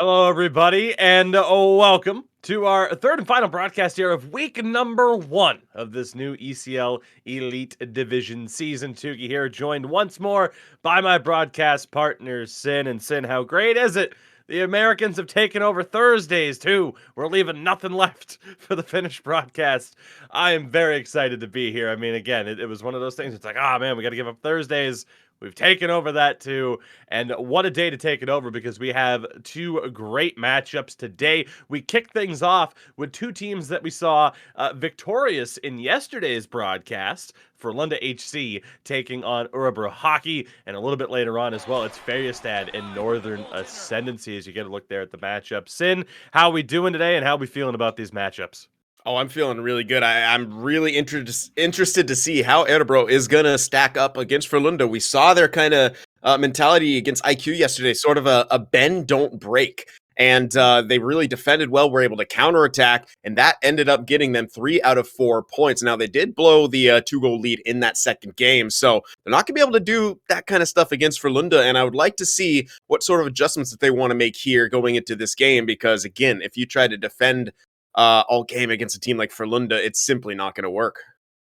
Hello, everybody, and welcome to our third and final broadcast here of week number 1 of this new ECL Elite Division Season. Tuki here, joined once more by my broadcast partner, Sin. And Sin, how great is it? The Americans have taken over Thursdays, too. We're leaving nothing left for the finished broadcast. I am very excited to be here. I mean, again, it was one of those things. It's like, man, we got to give up Thursdays. We've taken over that too. And what a day to take it over because we have two great matchups today. We kick things off with two teams that we saw victorious in yesterday's broadcast. Frölunda HC taking on Örebro Hockey, and a little bit later on as well, it's Färjestad and Northern Ascendancy as you get a look there at the matchup. Sin, how we doing today and how we feeling about these matchups? Oh, I'm feeling really good. I'm really interested to see how Örebro is going to stack up against Frölunda. We saw their kind of mentality against IQ yesterday, sort of a bend, don't break. And they really defended well, were able to counterattack, and that ended up getting them 3 out of 4 points. Now, they did blow the 2-goal lead in that second game, so they're not going to be able to do that kind of stuff against Frölunda, and I would like to see what sort of adjustments that they want to make here going into this game, because, again, if you try to defend all game against a team like Frölunda, it's simply not going to work.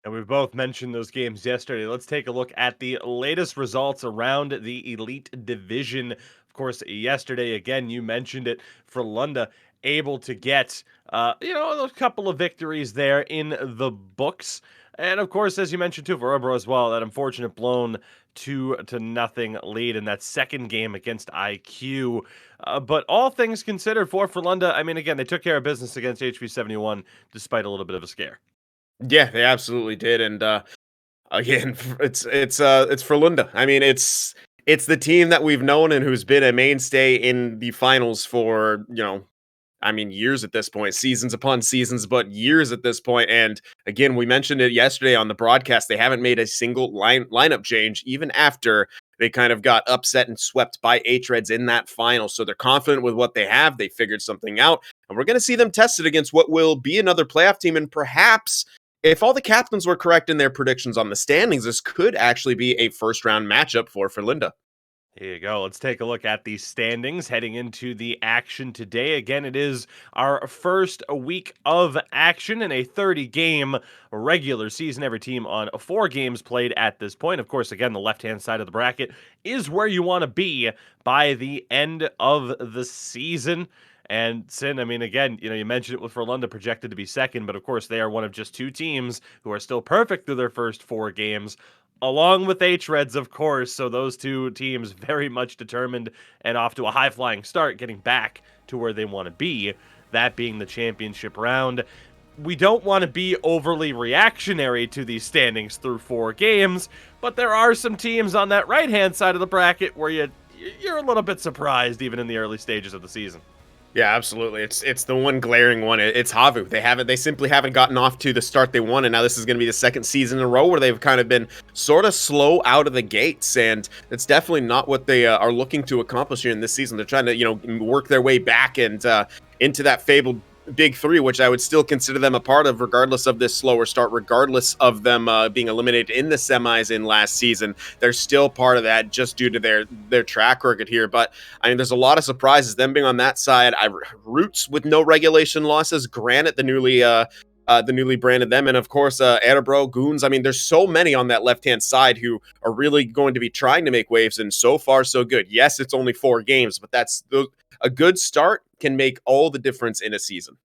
And we both mentioned those games yesterday. Let's take a look at the latest results around the Elite Division. Of course, yesterday, again, you mentioned it, Frölunda able to get, a couple of victories there in the books. And of course, as you mentioned too, for Örebro as well, that unfortunate blown 2-0 lead in that second game against IQ. But all things considered for Frölunda, I mean, again, they took care of business against HV71 despite a little bit of a scare. Yeah, they absolutely did, and again, it's Frölunda. I mean, it's the team that we've known and who's been a mainstay in the finals for I mean, years at this point, seasons upon seasons, but years at this point. And again, we mentioned it yesterday on the broadcast. They haven't made a single lineup change, even after they kind of got upset and swept by H-Reds in that final. So they're confident with what they have. They figured something out. And we're going to see them tested against what will be another playoff team. And perhaps, if all the captains were correct in their predictions on the standings, this could actually be a first-round matchup for Frölunda. Here you go. Let's take a look at the standings heading into the action today. Again, it is our first week of action in a 30-game regular season. Every team on 4 games played at this point. Of course, again, the left-hand side of the bracket is where you want to be by the end of the season. And Sin, I mean, again, you mentioned it with Frölunda projected to be second, but of course they are one of just 2 teams who are still perfect through their first 4 games, along with H-Reds, of course. So those 2 teams very much determined and off to a high-flying start, getting back to where they want to be, that being the championship round. We don't want to be overly reactionary to these standings through 4 games, but there are some teams on that right-hand side of the bracket where you're a little bit surprised even in the early stages of the season. Yeah, absolutely. It's the one glaring one. It's Havu. They simply haven't gotten off to the start they want, and now this is going to be the second season in a row where they've kind of been sort of slow out of the gates, and it's definitely not what they are looking to accomplish here in this season. They're trying to work their way back and into that fabled Big Three, which I would still consider them a part of, regardless of this slower start, regardless of them being eliminated in the semis in last season. They're still part of that just due to their track record here. But I mean, there's a lot of surprises. Them being on that side, Roots with no regulation losses. Granite, the newly branded them, and of course Örebro, Goons. I mean, there's so many on that left-hand side who are really going to be trying to make waves, and so far so good. Yes, it's only 4 games, but that's a good start can make all the difference in a season.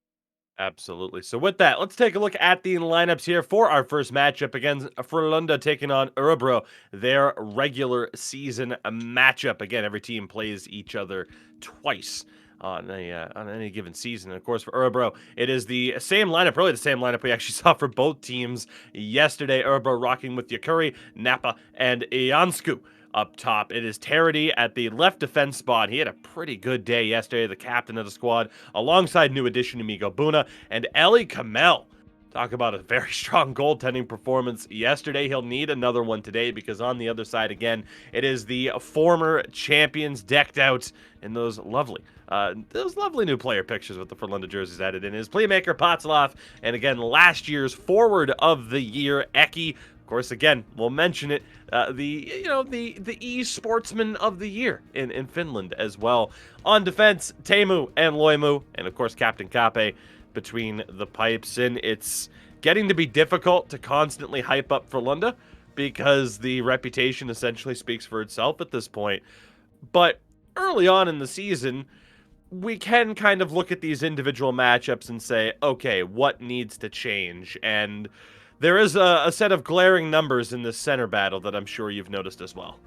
Absolutely. So with that, let's take a look at the lineups here for our first matchup against Frölunda taking on Örebro, their regular season matchup. Again, every team plays each other twice on any given season. And of course, for Örebro, it is the same lineup, really the same lineup we actually saw for both teams yesterday. Örebro rocking with Yakuri, Napa, and Jansku. Up top, it is Terity at the left defense spot. He had a pretty good day yesterday, the captain of the squad, alongside new addition Amigo Buna and Eli Kamel. Talk about a very strong goaltending performance yesterday. He'll need another one today because on the other side, again, it is the former champions decked out in those lovely new player pictures with the Frölunda jerseys added in. His playmaker, Patzloff, and again, last year's forward of the year, Eki. Of course, again, we'll mention it. The e-sportsman of the year in Finland as well. On defense, Teemu and Loimu, and of course Captain Kape between the pipes. And it's getting to be difficult to constantly hype up Frölunda because the reputation essentially speaks for itself at this point. But early on in the season, we can kind of look at these individual matchups and say, okay, what needs to change? And there is a set of glaring numbers in this center battle that I'm sure you've noticed as well.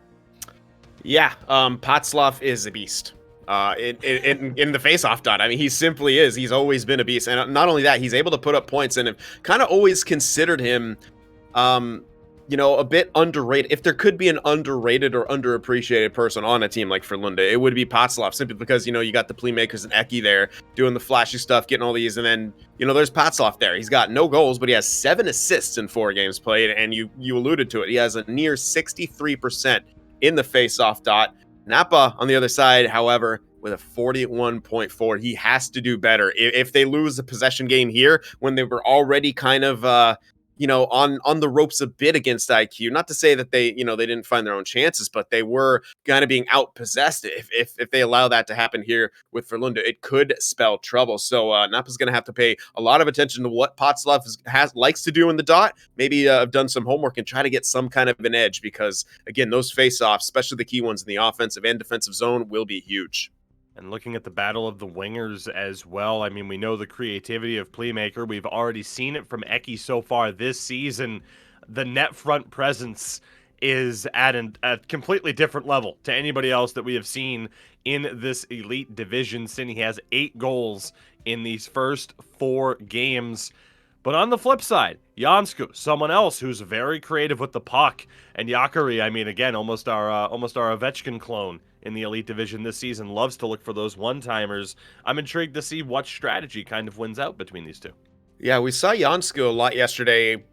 Yeah, Potslov is a beast. In the face-off dot. I mean, he simply is. He's always been a beast, and not only that, he's able to put up points. And have kind of always considered him, a bit underrated. If there could be an underrated or underappreciated person on a team like Frölunda, it would be Potslov, simply because you got the playmakers and Eki there doing the flashy stuff, getting all these, and then there's Potslov there. He's got no goals, but he has 7 assists in 4 games played, and you alluded to it. He has a near 63% in the face-off dot. Napa on the other side, however, with a 41.4, he has to do better. If they lose a possession game here when they were already kind of on the ropes a bit against IQ. Not to say that they didn't find their own chances, but they were kind of being outpossessed. If they allow that to happen here with Frölunda, it could spell trouble. So Napa's going to have to pay a lot of attention to what Potslov likes to do in the dot. Maybe have done some homework and try to get some kind of an edge, because again, those face-offs, especially the key ones in the offensive and defensive zone, will be huge. And looking at the battle of the wingers as well, I mean, we know the creativity of Playmaker. We've already seen it from Eki so far this season. The net front presence is at a completely different level to anybody else that we have seen in this elite division. He has 8 goals in these first 4 games. But on the flip side, Jansku, someone else who's very creative with the puck, and Yakari, I mean, again, almost our Ovechkin clone in the elite division this season, loves to look for those one-timers. I'm intrigued to see what strategy kind of wins out between these two. Yeah, we saw Jansku a lot yesterday.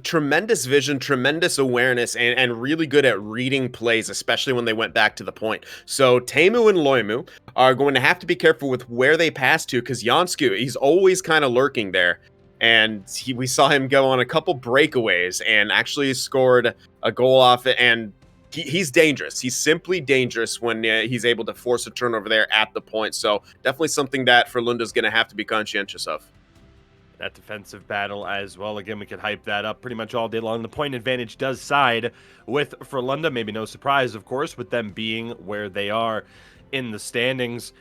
Tremendous vision, tremendous awareness, and really good at reading plays, especially when they went back to the point. So Teemu and Loimu are going to have to be careful with where they pass to, because Jansku, he's always kind of lurking there. And we saw him go on a couple breakaways and actually scored a goal off it. And he's dangerous. He's simply dangerous when he's able to force a turnover there at the point. So definitely something that Frölunda's going to have to be conscientious of. That defensive battle as well. Again, we could hype that up pretty much all day long. The point advantage does side with Frölunda. Maybe no surprise, of course, with them being where they are in the standings.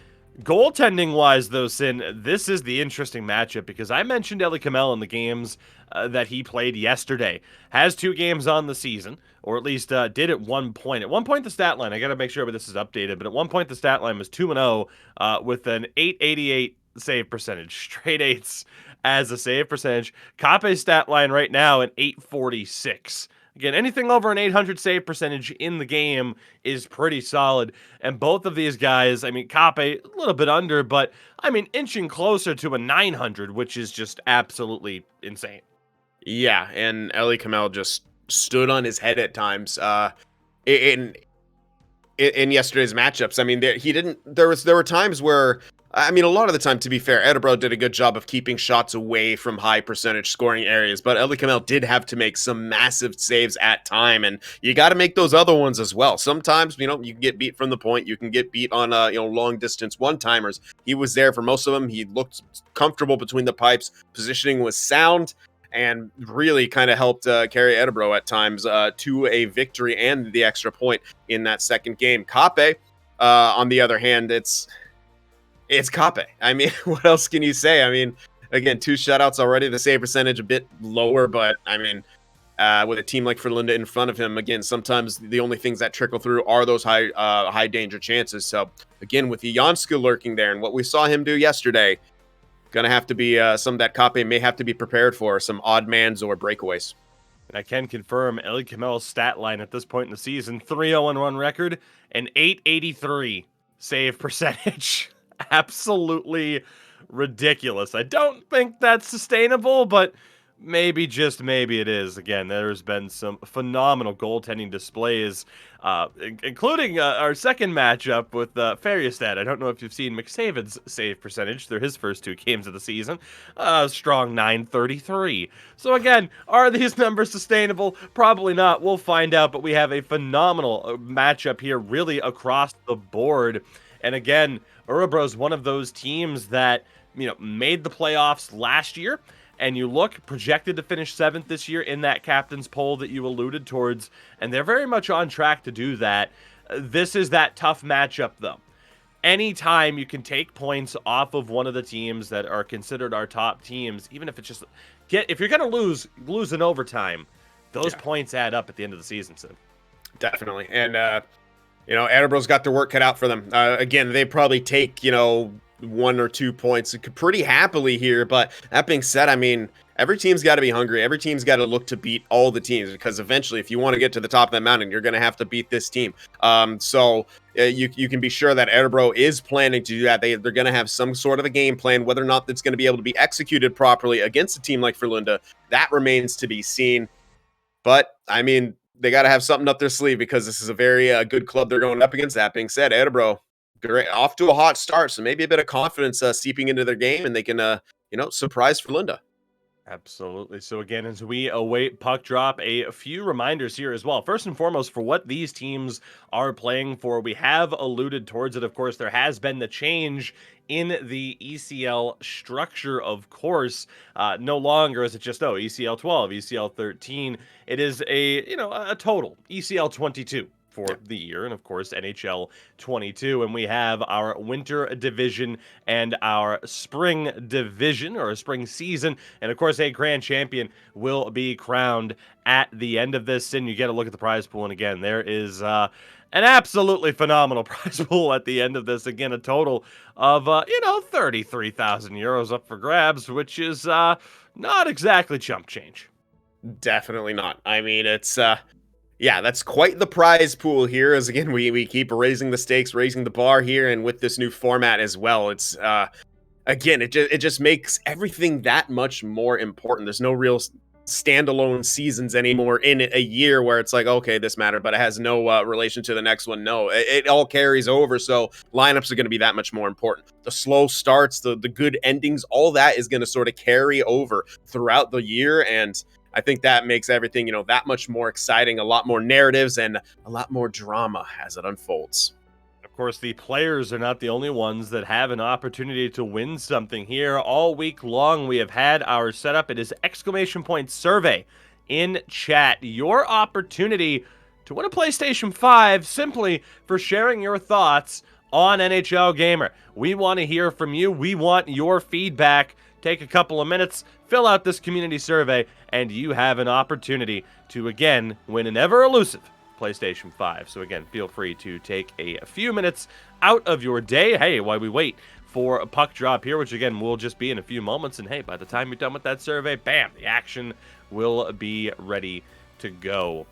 Goaltending-wise, though, Sin, this is the interesting matchup, because I mentioned Eli Kamel in the games that he played yesterday. Has 2 games on the season, or at least did at one point. At one point, the stat line, I got to make sure this is updated, but at one point, the stat line was 2-0 with an 888 save percentage. Straight 8s as a save percentage. Kape's stat line right now at 846. Again, anything over an 800 save percentage in the game is pretty solid. And both of these guys, I mean, Kape, a little bit under, but, I mean, inching closer to a 900, which is just absolutely insane. Yeah, and Eli Kamel just stood on his head at times. In yesterday's matchups, I mean, there were times where, I mean, a lot of the time, to be fair, Örebro did a good job of keeping shots away from high percentage scoring areas, but Eli Kamel did have to make some massive saves at time, and you got to make those other ones as well. Sometimes, you can get beat from the point, you can get beat on, long distance one-timers. He was there for most of them. He looked comfortable between the pipes. Positioning was sound, and really kind of helped carry Örebro at times to a victory and the extra point in that second game. Kape, on the other hand, it's Kape. I mean, what else can you say? I mean, again, 2 shutouts already. The save percentage a bit lower, but I mean, with a team like Frölunda in front of him, again, sometimes the only things that trickle through are those high danger chances. So again, with Jansku lurking there and what we saw him do yesterday, gonna have to be some that Kape may have to be prepared for, some odd mans or breakaways. And I can confirm Eli Kamel's stat line at this point in the season: 3-0-1 record and 883 save percentage. Absolutely ridiculous. I don't think that's sustainable, but Maybe, just maybe it is. Again, there's been some phenomenal goaltending displays, including our second matchup with Färjestad. I don't know if you've seen McSavin's save percentage through his first 2 games of the season. Strong 933. So again, are these numbers sustainable? Probably not. We'll find out, but we have a phenomenal matchup here, really across the board. And again, Örebro is one of those teams that, made the playoffs last year, and you look projected to finish 7th this year in that captain's poll that you alluded towards, and they're very much on track to do that. This is that tough matchup, though. Anytime you can take points off of one of the teams that are considered our top teams, even if it's just if you're gonna lose in overtime, those points add up at the end of the season. So definitely, and Örebro's got their work cut out for them. Again, they probably take 1 or 2 points pretty happily here. But that being said, I mean, every team's got to be hungry. Every team's got to look to beat all the teams, because eventually, if you want to get to the top of that mountain, you're going to have to beat this team. So you can be sure that Örebro is planning to do that. They're going to have some sort of a game plan. Whether or not that's going to be able to be executed properly against a team like Frölunda, that remains to be seen. But I mean, they got to have something up their sleeve, because this is a very good club they're going up against. That being said, Örebro, great, off to a hot start, so maybe a bit of confidence seeping into their game, and they can, surprise Frölunda. absolutely. So again, as we await puck drop, a few reminders here as well. First and foremost, for what these teams are playing for, we have alluded towards it. Of course, there has been the change in the ECL structure, of course. No longer is it just, ECL 12, ECL 13. It is a total ECL 22 for the year, and of course NHL 22, and we have our winter division and our spring division, or a spring season, and of course a grand champion will be crowned at the end of this. And you get a look at the prize pool, and again, there is an absolutely phenomenal prize pool at the end of this. Again, a total of 33,000 euros up for grabs, which is not exactly chump change. Definitely not. I mean, it's yeah, that's quite the prize pool here. As again, we keep raising the stakes, raising the bar here, and with this new format as well, it's again, it just makes everything that much more important. There's no real standalone seasons anymore in a year where it's like, okay, this mattered, but it has no relation to the next one. No, it all carries over. So lineups are going to be that much more important. The slow starts, the good endings, all that is going to sort of carry over throughout the year. And I think that makes everything, that much more exciting, a lot more narratives, and a lot more drama as it unfolds. Of course, the players are not the only ones that have an opportunity to win something here. All week long, we have had our setup. It is exclamation point survey in chat. Your opportunity to win a PlayStation 5 simply for sharing your thoughts on NHL Gamer. We want to hear from you. We want your feedback. Take a couple of minutes, fill out this community survey, and you have an opportunity to, again, win an ever-elusive PlayStation 5. So again, feel free to take a few minutes out of your day, hey, while we wait for a puck drop here, which again will just be in a few moments. And hey, by the time you're done with that survey, bam, the action will be ready to go.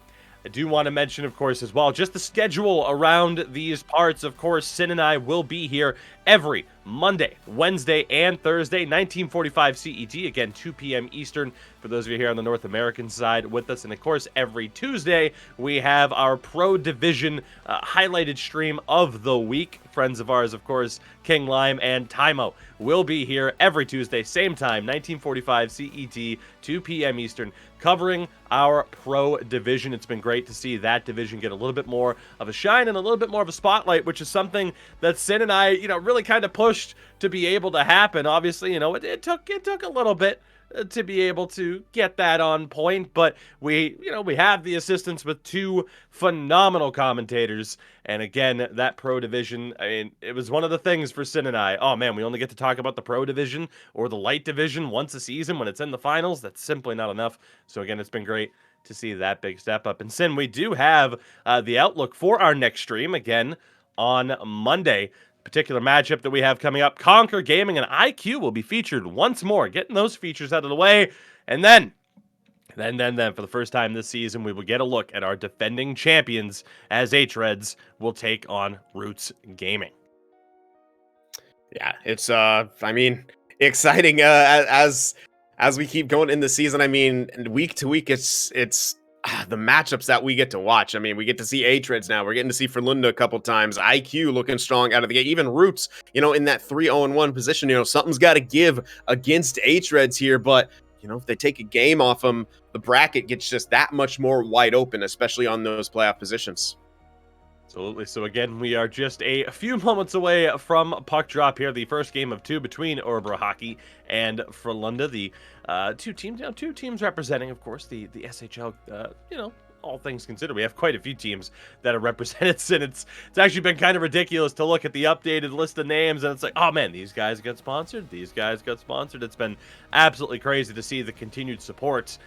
I do want to mention, of course, as well, just the schedule around these parts. Of course, Sin and I will be here every Monday, Wednesday, and Thursday, 1945 CET, again, 2 p.m. Eastern, for those of you here on the North American side with us. And, of course, every Tuesday, we have our Pro Division highlighted stream of the week. Friends of ours, of course, King Lime and Tymo will be here every Tuesday, same time, 1945 CET, 2 p.m. Eastern, covering our Pro Division. It's been great to see that division get a little bit more of a shine and a little bit more of a spotlight, which is something that Sin and I, really kind of pushed to be able to happen. Obviously, it took a little bit to be able to get that on point, but we have the assistance with 2 phenomenal commentators. And again, that Pro Division, I mean, it was one of the things for Sin and I. Oh man, we only get to talk about the Pro Division or the Light Division once a season when it's in the finals. That's simply not enough. So again, it's been great to see that big step up. And Sin, we do have the outlook for our next stream again on Monday. Particular matchup that we have coming up, Conquer Gaming and IQ will be featured once more, getting those features out of the way. And then, for the first time this season, we will get a look at our defending champions as H-Reds will take on Roots Gaming. Yeah, it's, I mean, exciting as as we keep going in the season, I mean, week to week, it's the matchups that we get to watch. I mean, we get to see Atreds now. We're getting to see Frölunda a couple times. IQ looking strong out of the gate. Even Roots, in that 3-0-1 position, something's got to give against Atreds here. But, if they take a game off them, the bracket gets just that much more wide open, especially on those playoff positions. Absolutely. So again, we are just a few moments away from puck drop here. The first game of two between Örebro Hockey and Frölunda. The two teams representing, of course, the SHL. All things considered, we have quite a few teams that are represented, and it's actually been kind of ridiculous to look at the updated list of names, and it's like, oh man, these guys got sponsored, these guys got sponsored. It's been absolutely crazy to see the continued support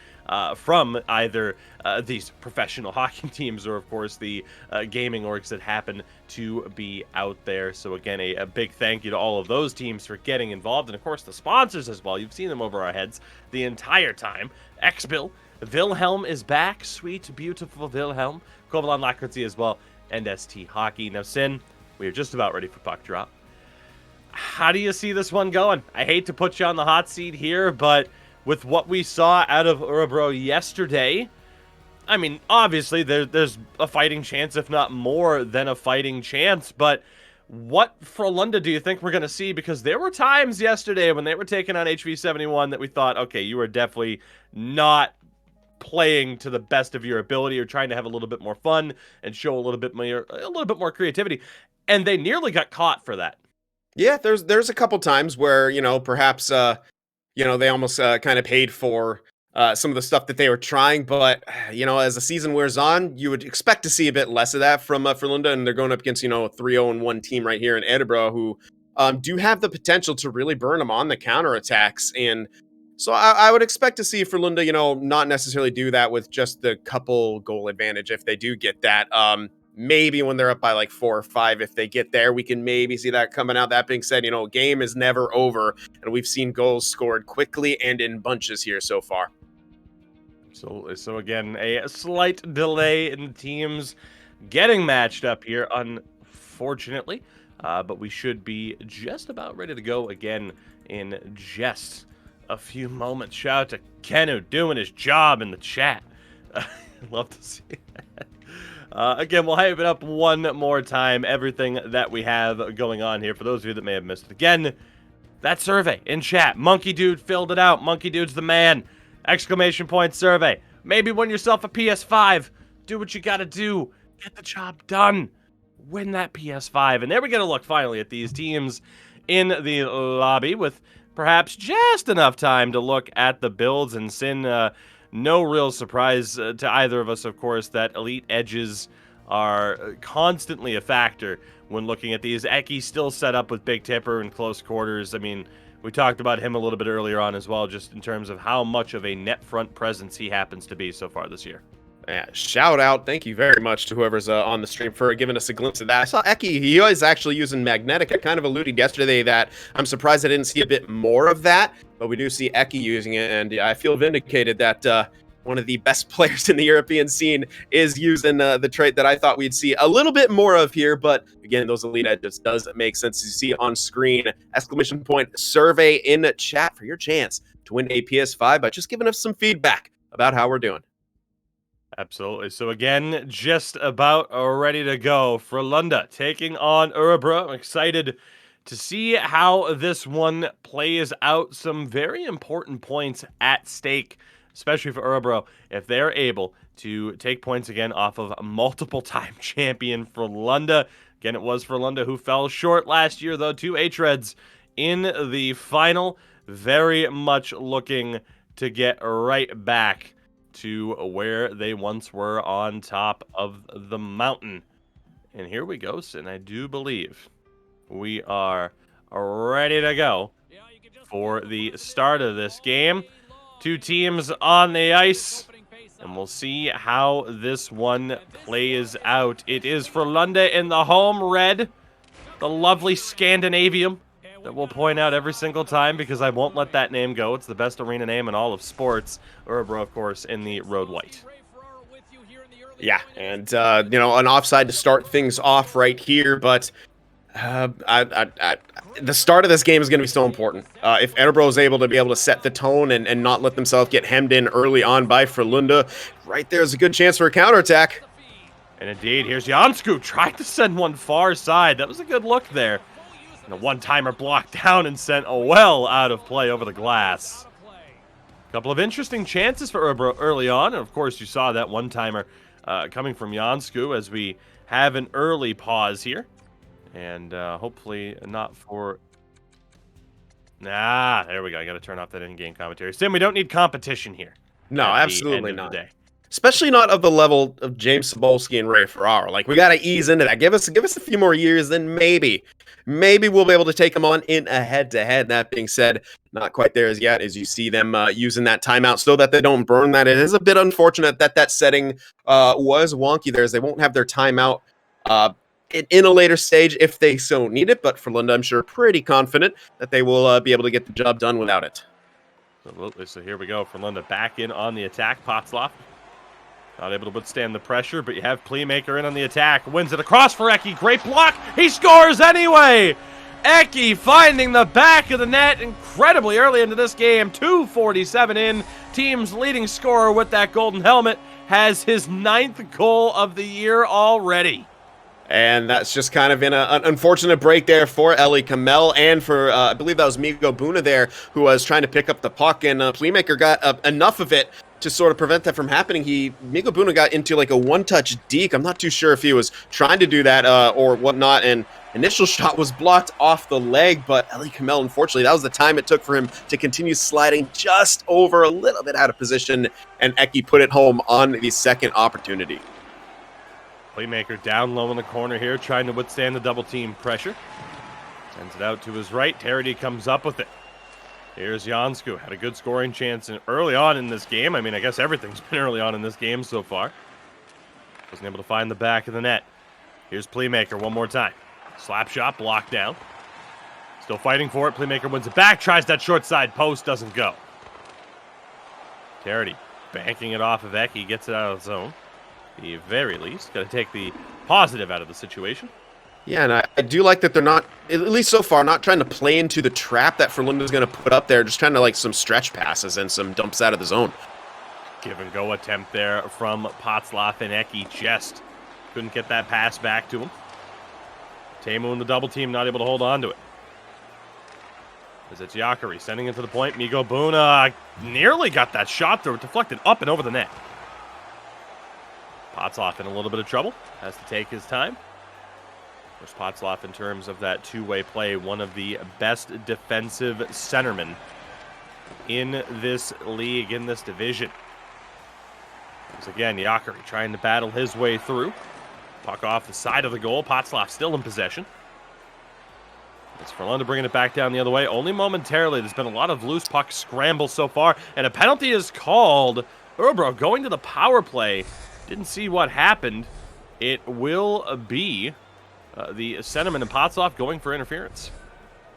from either these professional hockey teams or, of course, the gaming orgs that happen to be out there. So again, a big thank you to all of those teams for getting involved, and of course the sponsors as well. You've seen them over our heads the entire time. XBill, Wilhelm is back. Sweet, beautiful Wilhelm. Kovalan Lakritzi as well, and ST Hockey. Now, Sin, we are just about ready for puck drop. How do you see this one going? I hate to put you on the hot seat here, but with what we saw out of Örebro yesterday, I mean, obviously there's a fighting chance, if not more than a fighting chance, but what Frölunda do you think we're going to see? Because there were times yesterday when they were taking on HV71 that we thought, okay, you are definitely not playing to the best of your ability or trying to have a little bit more fun and show a little bit more creativity, and they nearly got caught for that. Yeah, there's a couple times where, perhaps they almost kind of paid for some of the stuff that they were trying, but as the season wears on, you would expect to see a bit less of that from Frölunda, and they're going up against a 3-0-1 team right here in Örebro who do have the potential to really burn them on the counterattacks. And so I would expect to see Frölunda, not necessarily do that with just the couple goal advantage if they do get that. Maybe when they're up by like 4 or 5, if they get there, we can maybe see that coming out. That being said, game is never over, and we've seen goals scored quickly and in bunches here so far. Absolutely. So again, a slight delay in teams getting matched up here, unfortunately, but we should be just about ready to go again in just a few moments. Shout out to Kenu doing his job in the chat. Love to see that. Again, we'll hype it up one more time. Everything that we have going on here, for those of you that may have missed it. Again, that survey in chat. Monkey Dude filled it out. Monkey Dude's the man. Exclamation point survey. Maybe win yourself a PS5. Do what you gotta do. Get the job done. Win that PS5. And there we get a look finally at these teams in the lobby with perhaps just enough time to look at the builds. And Sin, no real surprise to either of us, of course, that elite edges are constantly a factor when looking at these. Eki still set up with Big Tipper in close quarters. I mean, we talked about him a little bit earlier on as well, just in terms of how much of a net front presence he happens to be so far this year. Yeah, shout out. Thank you very much to whoever's on the stream for giving us a glimpse of that. I saw Eki, he was actually using Magnetic. I kind of alluded yesterday that I'm surprised I didn't see a bit more of that, but we do see Eki using it, and I feel vindicated that one of the best players in the European scene is using the trait that I thought we'd see a little bit more of here. But again, those elite edges does make sense to see on screen. Exclamation point survey in chat for your chance to win a PS5 by just giving us some feedback about how we're doing. Absolutely. So again, just about ready to go. Frölunda taking on Örebro. I'm excited to see how this one plays out. Some very important points at stake, especially for Örebro, if they're able to take points again off of multiple-time champion Frölunda. Again, it was Frölunda who fell short last year, though, to H-Reds in the final. Very much looking to get right back to where they once were, on top of the mountain. And here we go, Sin. I do believe we are ready to go for the start of this game. Two teams on the ice, and we'll see how this one plays out. It is Frölunda in the home red, the lovely Scandinavium that we'll point out every single time because I won't let that name go. It's the best arena name in all of sports. Örebro, of course, in the road white. Yeah, and, an offside to start things off right here, but The start of this game is going to be so important. If Örebro is able to set the tone and not let themselves get hemmed in early on by Frölunda, right there's a good chance for a counterattack. And indeed, here's Jansku trying to send one far side. That was a good look there. And a one-timer blocked down and sent well out of play over the glass. A couple of interesting chances for Örebro early on. And of course, you saw that one-timer coming from Jansku as we have an early pause here. And hopefully not for... Nah, there we go. I got to turn off that in-game commentary. Sim, we don't need competition here. No, absolutely not. Especially not of the level of James Cebulski and Ray Ferraro. Like, we got to ease into that. Give us a few more years, then maybe we'll be able to take them on in a head-to-head. That being said, not quite there as yet, as you see them using that timeout so that they don't burn that. It is a bit unfortunate that setting was wonky there, as they won't have their timeout in a later stage if they so need it. But Frölunda, I'm sure, pretty confident that they will be able to get the job done without it. Absolutely. So here we go. Frölunda back in on the attack. Potzloff not able to withstand the pressure, but you have Playmaker in on the attack. Wins it across for Eki. Great block. He scores anyway. Eki finding the back of the net incredibly early into this game. 2:47 in. Team's leading scorer with that golden helmet has his 9th goal of the year already. And that's just kind of in an unfortunate break there for Eli Kamel and for, I believe that was Migo Buna there, who was trying to pick up the puck, and Playmaker got enough of it to sort of prevent that from happening. Migo Buna got into like a one-touch deke. I'm not too sure if he was trying to do that or whatnot, and initial shot was blocked off the leg, but Eli Kamel, unfortunately, that was the time it took for him to continue sliding just over a little bit out of position, and Eki put it home on the second opportunity. Playmaker down low in the corner here, trying to withstand the double team pressure. Sends it out to his right. Terity comes up with it. Here's Jansku. Had a good scoring chance early on in this game. I mean, I guess everything's been early on in this game so far. Wasn't able to find the back of the net. Here's Playmaker one more time. Slap shot, blocked down. Still fighting for it. Playmaker wins it back. Tries that short side post. Doesn't go. Terity banking it off of Eki. Gets it out of the zone. At the very least. Got to take the positive out of the situation. Yeah, and I do like that they're not, at least so far, not trying to play into the trap that Frölunda's going to put up there. Just trying to, like, some stretch passes and some dumps out of the zone. Give and go attempt there from Potzloff, and Eki just couldn't get that pass back to him. Teemu in the double team, not able to hold on to it. As it's Yakari sending it to the point. Migo Buna nearly got that shot through, deflected up and over the net. Potzloff in a little bit of trouble. Has to take his time. Of course, Potzloff, in terms of that two-way play, one of the best defensive centermen in this league, in this division. Once again, Yakari trying to battle his way through. Puck off the side of the goal. Potzloff still in possession. It's Frölunda bringing it back down the other way. Only momentarily. There's been a lot of loose puck scrambles so far, and a penalty is called. Örebro going to the power play. Didn't see what happened. It will be the centerman and Potzloff going for interference.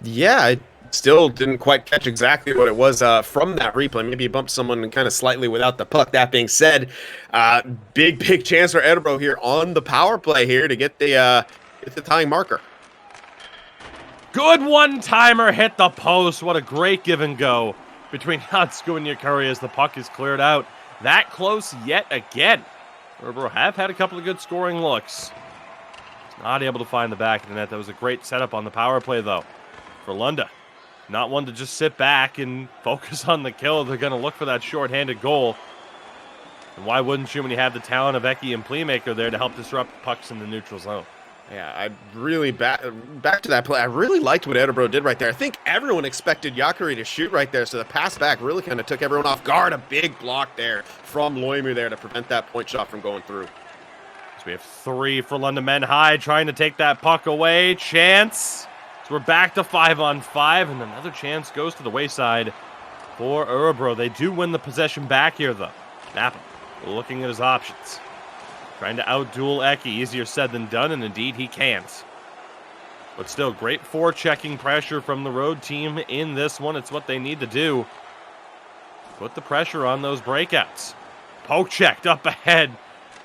Yeah, I still didn't quite catch exactly what it was from that replay. Maybe he bumped someone kind of slightly without the puck. That being said, big chance for Örebro here on the power play here to get the tying marker. Good one-timer hit the post. What a great give and go between Jansku and Yakari as the puck is cleared out. That close yet again. Örebro have had a couple of good scoring looks. Not able to find the back of the net. That was a great setup on the power play, though. Frölunda, not one to just sit back and focus on the kill. They're going to look for that shorthanded goal. And why wouldn't you when you have the talent of Eki and Playmaker there to help disrupt pucks in the neutral zone? Yeah, I really, back to that play, I really liked what Örebro did right there. I think everyone expected Yakari to shoot right there, so the pass back really kind of took everyone off guard. A big block there from Loimu there to prevent that point shot from going through. So we have three Frölunda men high trying to take that puck away. Chance. So we're back to 5-on-5, and another chance goes to the wayside for Örebro. They do win the possession back here, though. Napa looking at his options. Trying to outduel Eki. Easier said than done, and indeed he can't. But still, great forechecking pressure from the road team in this one. It's what they need to do. Put the pressure on those breakouts. Poke checked up ahead.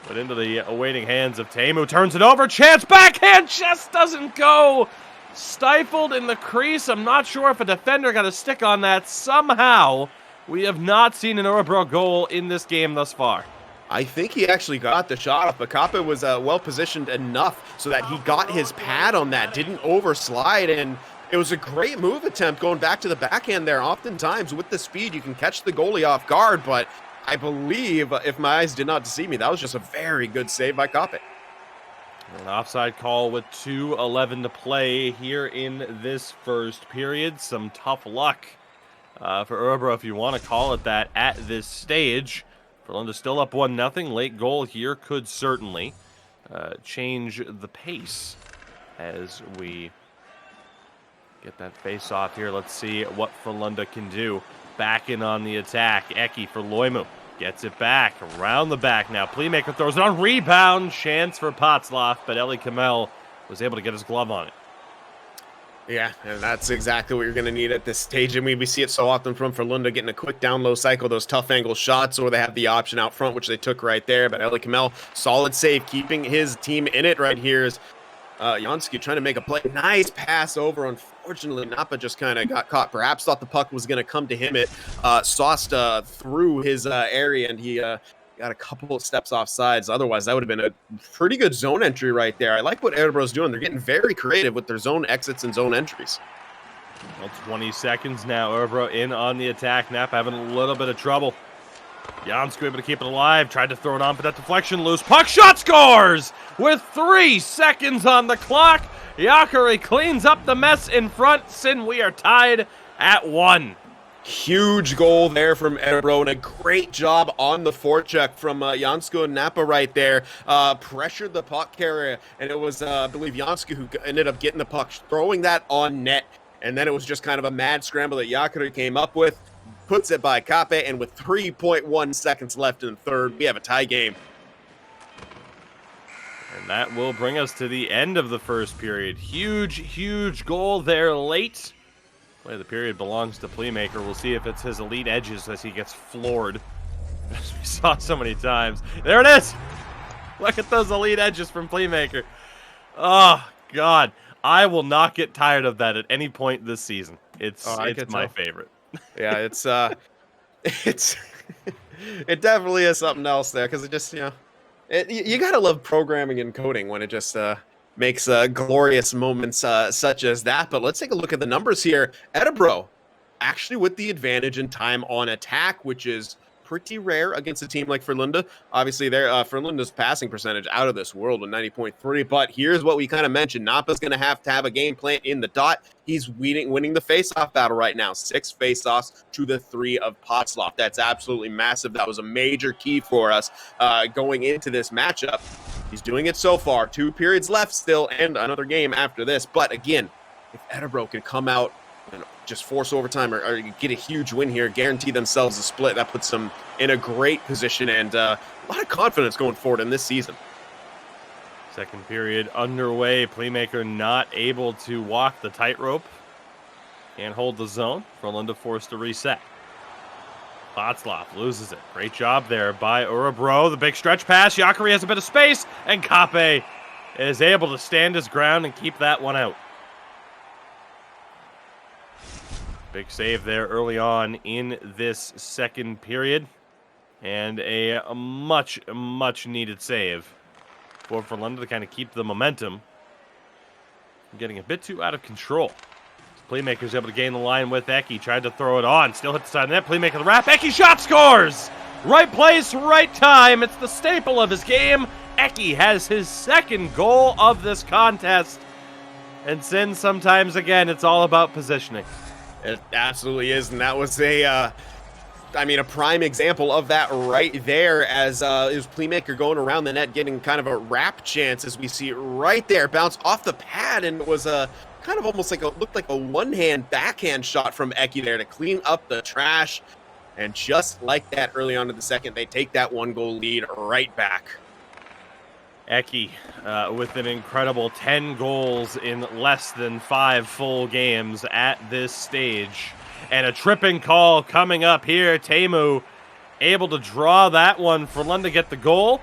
But into the awaiting hands of Teemu. Turns it over. Chance backhand. Just doesn't go. stifled in the crease. I'm not sure if a defender got a stick on that. Somehow, we have not seen an Örebro goal in this game thus far. I think he actually got the shot off, but Kappe was well positioned enough so that he got his pad on that, didn't overslide, and it was a great move attempt going back to the backhand there. Oftentimes with the speed, you can catch the goalie off guard, but I believe, if my eyes did not deceive me, that was just a very good save by Kappe. An offside call with 2:11 to play here in this first period. Some tough luck for Örebro, if you want to call it that, at this stage. Frölunda still up 1-0. Late goal here could certainly change the pace as we get that face off here. Let's see what Frölunda can do. Back in on the attack. Eki for Loimu. Gets it back. Around the back now. Playmaker throws it on. Rebound. Chance for Potzloff, but Eli Kamel was able to get his glove on it. Yeah, and that's exactly what you're going to need at this stage. And we see it so often from Frölunda, getting a quick down-low cycle, those tough angle shots, or they have the option out front, which they took right there. But Eli Kamel, solid save, keeping his team in it right here is Jansky trying to make a play. Nice pass over. Unfortunately, Napa just kind of got caught. Perhaps thought the puck was going to come to him. It sauced through his area, and he got a couple of steps off sides. Otherwise, that would have been a pretty good zone entry right there. I like what Örebro's doing. They're getting very creative with their zone exits and zone entries. Well, 20 seconds now. Örebro in on the attack. Napa having a little bit of trouble. Jansky able to keep it alive. Tried to throw it on, but that deflection loose. Puck shot scores with 3 seconds on the clock. Jacare cleans up the mess in front. Sin, we are tied at 1. Huge goal there from Örebro, and a great job on the forecheck from Jansky and Napa right there. Pressured the puck carrier, and it was, I believe, Jansky who ended up getting the puck, throwing that on net. And then it was just kind of a mad scramble that Jacare came up with. Puts it by Kappe, and with 3.1 seconds left in the third, we have a tie game. And that will bring us to the end of the first period. Huge goal there late. Play of the period belongs to Playmaker. We'll see if it's his elite edges as he gets floored, as we saw so many times. There it is! Look at those elite edges from Playmaker. Oh, God. I will not get tired of that at any point this season. It's my favorite. Yeah, it definitely is something else there, because it just, you gotta love programming and coding when it just makes glorious moments such as that. But let's take a look at the numbers here. Örebro actually with the advantage in time on attack, which is pretty rare against a team like Frölunda. Obviously, Frölunda's passing percentage out of this world with 90.3. But here's what we kind of mentioned. Napa's going to have a game plan in the dot. He's winning the face-off battle right now. 6 face-offs to the 3 of Potzloff. That's absolutely massive. That was a major key for us going into this matchup. He's doing it so far. 2 periods left still and another game after this. But again, if Örebro can come out and just force overtime or get a huge win here, guarantee themselves a split, that puts them in a great position and a lot of confidence going forward in this season. Second period underway. Playmaker not able to walk the tightrope. Can't hold the zone. Frölunda forced to reset. Potzloff loses it. Great job there by Örebro. The big stretch pass. Jacare has a bit of space, and Kappe is able to stand his ground and keep that one out. Big save there early on in this second period. And a much needed save for Frölunda to kind of keep the momentum. Getting a bit too out of control. Playmaker's able to gain the line with Eki. Tried to throw it on. Still hit the side of the net. Playmaker the wrap. Eki shot scores! Right place, right time. It's the staple of his game. Eki has his second goal of this contest. And Sin, sometimes, again, it's all about positioning. It absolutely is, and that was a prime example of that right there, as it was Playmaker going around the net, getting kind of a wrap chance, as we see it right there, bounce off the pad, and it was a kind of almost looked like a one-hand backhand shot from Eki there to clean up the trash, and just like that, early on in the second, they take that 1-goal lead right back. Eki with an incredible 10 goals in less than 5 full games at this stage. And a tripping call coming up here. Teemu able to draw that one. Frölunda get the goal.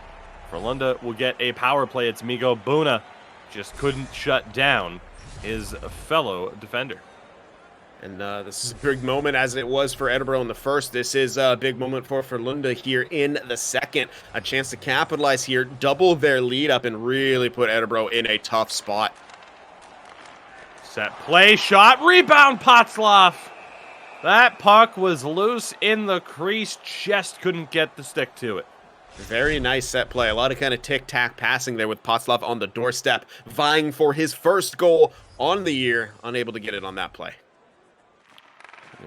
Frölunda will get a power play. It's Migo Buna. Just couldn't shut down his fellow defender. And this is a big moment, as it was for Örebro in the first. This is a big moment for Frölunda here in the second. A chance to capitalize here, double their lead up, and really put Örebro in a tough spot. Set play, shot, rebound, Potzloff. That puck was loose in the crease, just couldn't get the stick to it. Very nice set play. A lot of kind of tic-tac passing there with Potzloff on the doorstep, vying for his first goal on the year. Unable to get it on that play.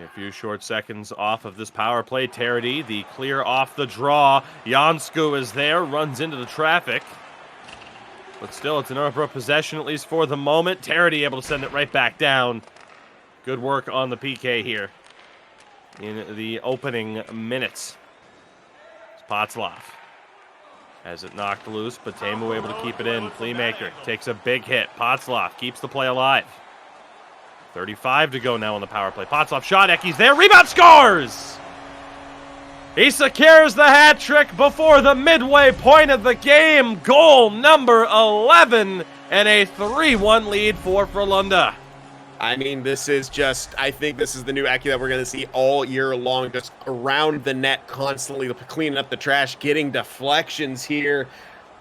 A few short seconds off of this power play. Teredy, the clear off the draw. Jansku is there, runs into the traffic. But still, it's an Örebro possession, at least for the moment. Teredy able to send it right back down. Good work on the PK here in the opening minutes. It's Potzloff. Has it knocked loose, but Teemu able to keep it in. Playmaker takes a big hit. Potzloff keeps the play alive. 35 to go now on the power play. Potzloff shot, Ecky's there, rebound, scores! He secures the hat trick before the midway point of the game. Goal number 11 and a 3-1 lead for Frölunda. I mean, this is just, I think this is the new Ecky that we're going to see all year long, just around the net constantly, cleaning up the trash, getting deflections here.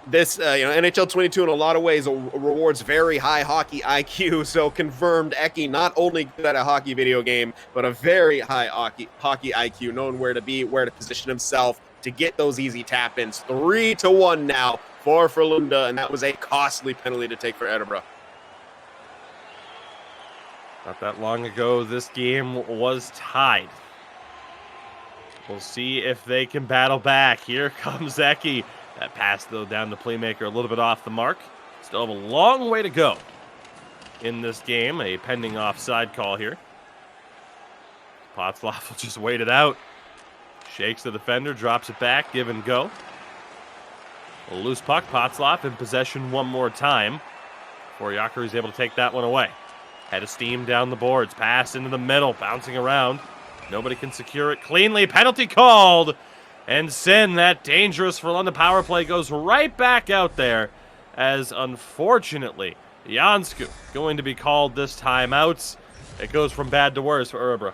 This, NHL 22 in a lot of ways rewards very high hockey IQ, so confirmed Ecky not only good at a hockey video game, but a very high hockey IQ, knowing where to be, where to position himself to get those easy tap-ins. 3-1 now for Frölunda, and that was a costly penalty to take for Örebro. Not that long ago, this game was tied. We'll see if they can battle back. Here comes Ecky. That pass, though, down to Playmaker a little bit off the mark. Still have a long way to go in this game. A pending offside call here. Potzloff will just wait it out. Shakes the defender, drops it back, give and go. A loose puck, Potzloff in possession one more time before Jakari is able to take that one away. Head of steam down the boards, pass into the middle, bouncing around. Nobody can secure it cleanly. Penalty called. And Sin, that dangerous Frölunda power play, goes right back out there, as unfortunately, Jansku going to be called this time out. It goes from bad to worse for Örebro.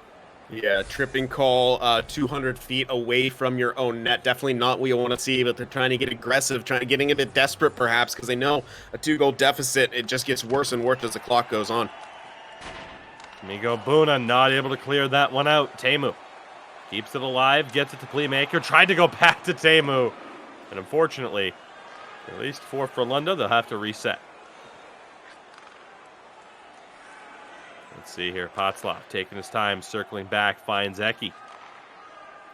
Yeah, tripping call 200 feet away from your own net. Definitely not what you want to see, but they're trying to get aggressive, getting a bit desperate perhaps, because they know a 2-goal deficit, it just gets worse and worse as the clock goes on. Migo Buna not able to clear that one out. Teemu keeps it alive, gets it to Playmaker, tried to go back to Teemu. And unfortunately, at least for Frölunda, they'll have to reset. Let's see here, Potzloff taking his time, circling back, finds Ecky.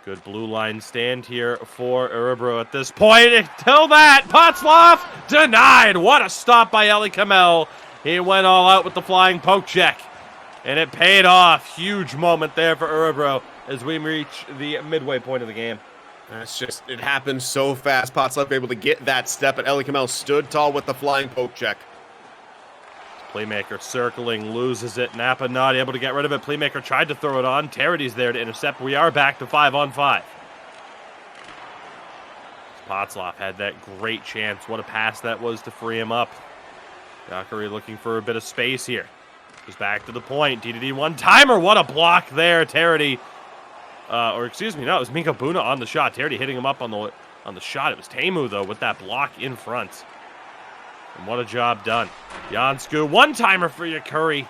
Good blue line stand here for Örebro at this point. Until that, Potzloff denied. What a stop by Eli Kamel. He went all out with the flying poke check. And it paid off. Huge moment there for Örebro as we reach the midway point of the game. That's just, it happened so fast. Potzloff able to get that step, and Eli Kamel stood tall with the flying poke check. Playmaker circling, loses it. Napa not able to get rid of it. Playmaker tried to throw it on. Teredy's there to intercept. We are back to 5-on-5. Potzloff had that great chance. What a pass that was to free him up. Jakari looking for a bit of space here. Goes back to the point. DDD one-timer. What a block there. Teredy. It was Minko Buna on the shot. Teredy hitting him up on the shot. It was Teemu, though, with that block in front. And what a job done. Jansku, one-timer for Jakari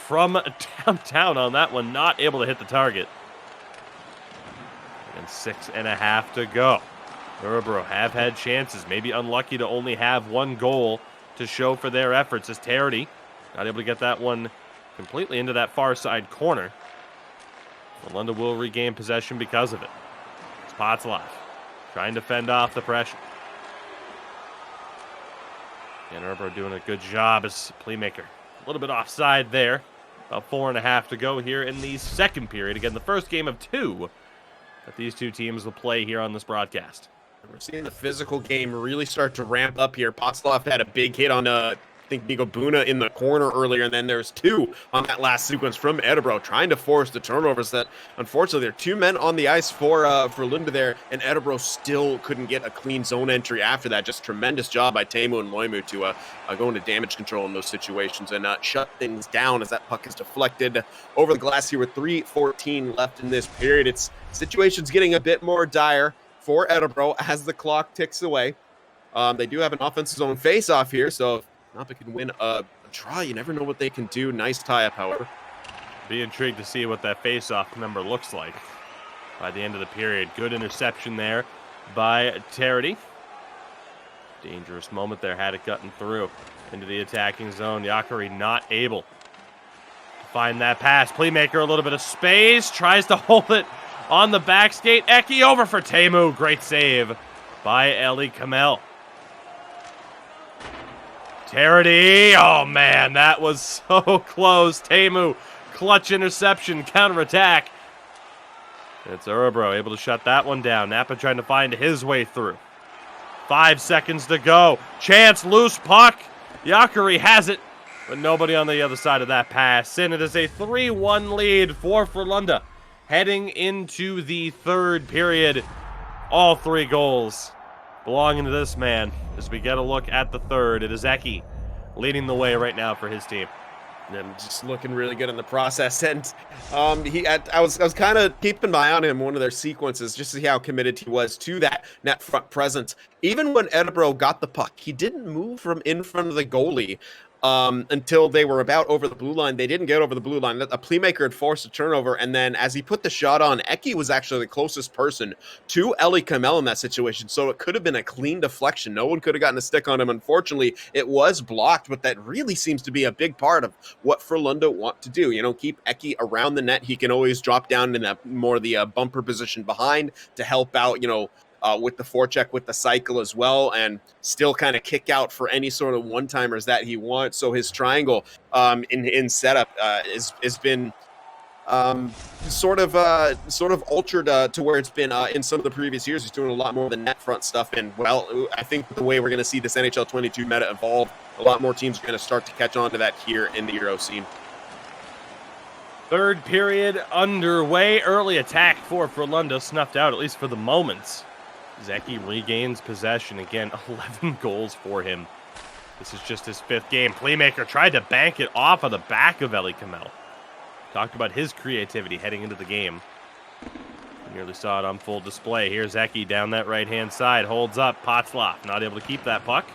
from downtown on that one. Not able to hit the target. And 6.5 to go. Örebro have had chances. Maybe unlucky to only have one goal to show for their efforts as Teredy not able to get that one completely into that far side corner. Frölunda will regain possession because of it. It's Potzloff trying to fend off the pressure. And Örebro doing a good job as Playmaker. A little bit offside there. About 4.5 to go here in the second period. Again, the first game of 2 that these two teams will play here on this broadcast. We're seeing the physical game really start to ramp up here. Potzloff had a big hit on think Buna in the corner earlier, and then there's 2 on that last sequence from Örebro, trying to force the turnovers that, unfortunately, there are 2 men on the ice for Frölunda there, and Örebro still couldn't get a clean zone entry after that. Just tremendous job by Teemu and Loimu to go into damage control in those situations and shut things down as that puck is deflected over the glass here with 3:14 left in this period. Situation's getting a bit more dire for Örebro as the clock ticks away. They do have an offensive zone face-off here, so if Napa can win a draw, you never know what they can do. Nice tie-up, however. Be intrigued to see what that face-off number looks like by the end of the period. Good interception there by Terity. Dangerous moment there, had it gotten through into the attacking zone. Yakari not able to find that pass. Playmaker, a little bit of space, tries to hold it on the back skate. Eki over for Teemu. Great save by Eli Kamel. Terity, oh man, that was so close. Teemu, clutch interception, counterattack. It's Örebro able to shut that one down. Napa trying to find his way through. 5 seconds to go. Chance, loose puck. Yakari has it, but nobody on the other side of that pass. And it is a 3-1 lead for Frölunda heading into the third period. All 3 goals belonging to this man. As we get a look at the third, it is Eki leading the way right now for his team. And just looking really good in the process. And I was kind of keeping my eye on him one of their sequences just to see how committed he was to that net front presence. Even when Örebro got the puck, he didn't move from in front of the goalie until they were about over the blue line. They didn't get over the blue line. A playmaker had forced a turnover, and then as he put the shot on, Eki was actually the closest person to Eli Kamel in that situation, so it could have been a clean deflection. No one could have gotten a stick on him. Unfortunately, it was blocked, but that really seems to be a big part of what Frölunda want to do. You know, keep Eki around the net. He can always drop down in that more the bumper position behind to help out, with the forecheck, with the cycle as well, and still kind of kick out for any sort of one-timers that he wants. So his triangle in setup has been sort of altered to where it's been in some of the previous years. He's doing a lot more of the net front stuff, and well, I think the way we're going to see this NHL 22 meta evolve, a lot more teams are going to start to catch on to that here in the Euro scene. Third period underway. Early attack for Frölunda snuffed out, at least for the moments. Zeki regains possession. Again, 11 goals for him. This is just his 5th game. Playmaker tried to bank it off of the back of Eli Kamel. Talked about his creativity heading into the game. Nearly saw it on full display. Here's Zeki down that right-hand side. Holds up. Potzloff not able to keep that puck.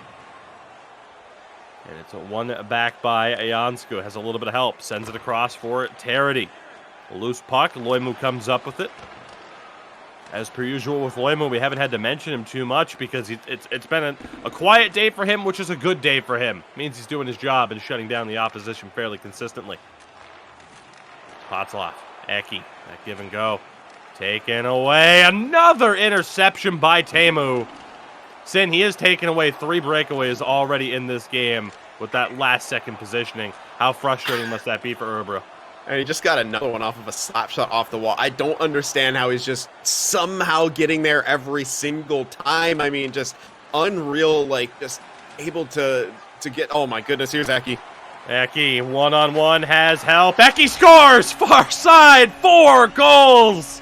And it's a one back by Ayansko. Has a little bit of help. Sends it across for Terity. A loose puck. Loimu comes up with it. As per usual with Loimu, we haven't had to mention him too much because it's been a quiet day for him, which is a good day for him. It means he's doing his job and shutting down the opposition fairly consistently. Potzloff, Eki, that give and go. Taken away. Another interception by Teemu. Sin, he has taken away 3 breakaways already in this game with that last second positioning. How frustrating must that be for Örebro? And he just got another one off of a slap shot off the wall. I don't understand how he's just somehow getting there every single time. I mean, just unreal, just able to get... Oh, my goodness. Here's Eki. Eki, one-on-one, has help. Eki scores! Far side, 4 goals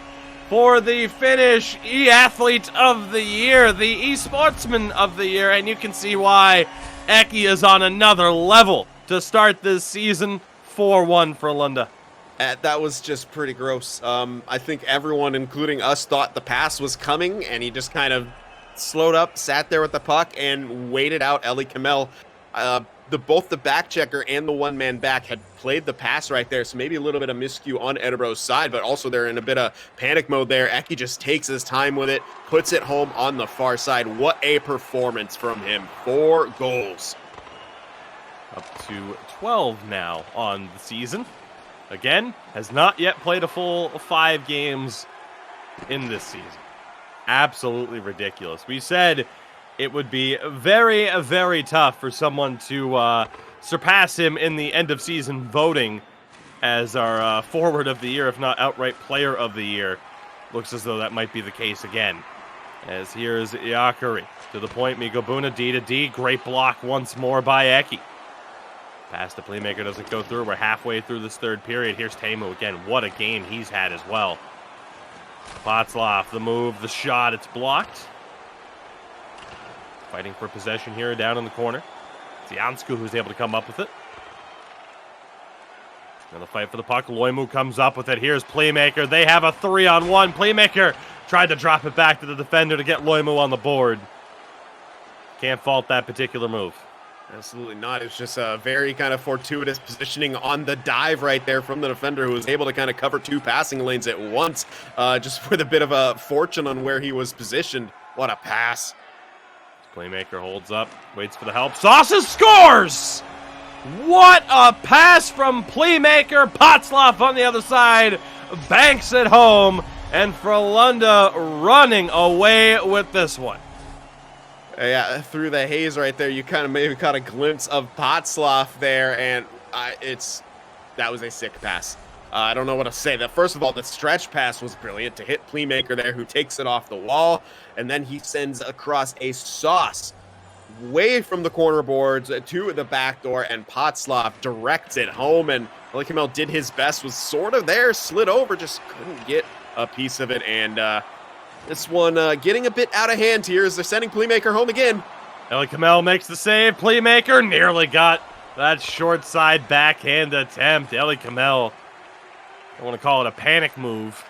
for the Finnish E-Athlete of the Year, the E-Sportsman of the Year, and you can see why Eki is on another level to start this season. 4-1 for Frölunda. That was just pretty gross. I think everyone, including us, thought the pass was coming, and he just kind of slowed up, sat there with the puck, and waited out Eli Kamel. Both the back checker and the one-man back had played the pass right there, so maybe a little bit of miscue on Örebro's side, but also they're in a bit of panic mode there. Eki just takes his time with it, puts it home on the far side. What a performance from him. 4 goals. Up to 12 now on the season. Again, has not yet played a full 5 games in this season. Absolutely ridiculous. We said it would be very, very tough for someone to surpass him in the end-of-season voting as our forward of the year, if not outright player of the year. Looks as though that might be the case again. As here's Yakari to the point, Migobuna D to D. Great block once more by Eki. Pass to playmaker doesn't go through. We're halfway through this third period. Here's Teemu again. What a game he's had as well. Potzloff, the move, the shot. It's blocked. Fighting for possession here down in the corner. It's Jansku who's able to come up with it. Another fight for the puck. Loimu comes up with it. Here's Playmaker. They have a 3-on-1. Playmaker tried to drop it back to the defender to get Loimu on the board. Can't fault that particular move. Absolutely not. It's just a very kind of fortuitous positioning on the dive right there from the defender, who was able to kind of cover 2 passing lanes at once, just with a bit of a fortune on where he was positioned. What a pass. Playmaker holds up, waits for the help. Sauces scores! What a pass from Playmaker. Potzloff on the other side banks it home, and Frölunda running away with this one. Yeah, through the haze right there, you kind of maybe caught a glimpse of Potzloff there, and that was a sick pass. I don't know what to say. First of all, the stretch pass was brilliant to hit Playmaker there, who takes it off the wall, and then he sends across a sauce way from the corner boards to the back door, and Potzloff directs it home, and Kamel did his best, was sort of there, slid over, just couldn't get a piece of it, and this one getting a bit out of hand here as they're sending Playmaker home again. Kamel makes the save. Playmaker nearly got that short side backhand attempt. Kamel, I want to call it a panic move.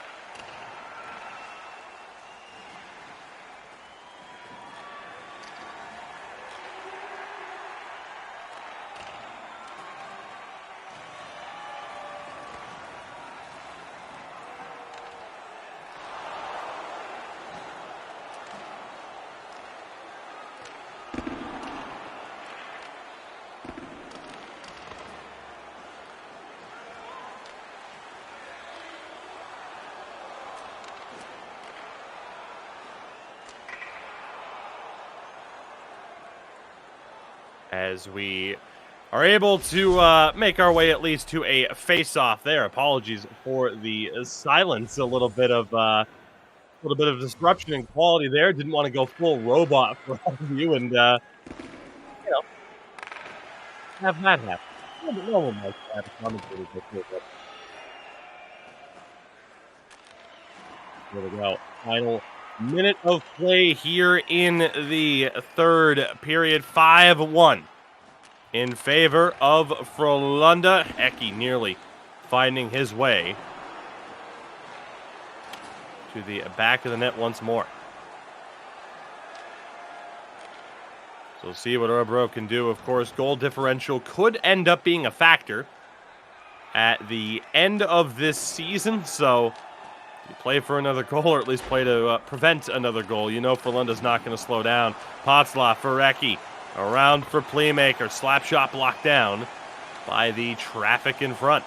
As we are able to make our way at least to a face-off there. Apologies for the silence. A little bit of disruption in quality there. Didn't want to go full robot for all of you, and have that happen. No one likes to have a commentator get through it. There we go. Final minute of play here in the third period. 5-1 in favor of Frölunda. Eki nearly finding his way to the back of the net once more. So we'll see what Örebro can do. Of course, goal differential could end up being a factor at the end of this season. So you play for another goal, or at least play to prevent another goal. You know Frölunda's not going to slow down. Potzloff for Eki. Around for Playmaker. Slap shot blocked down by the traffic in front.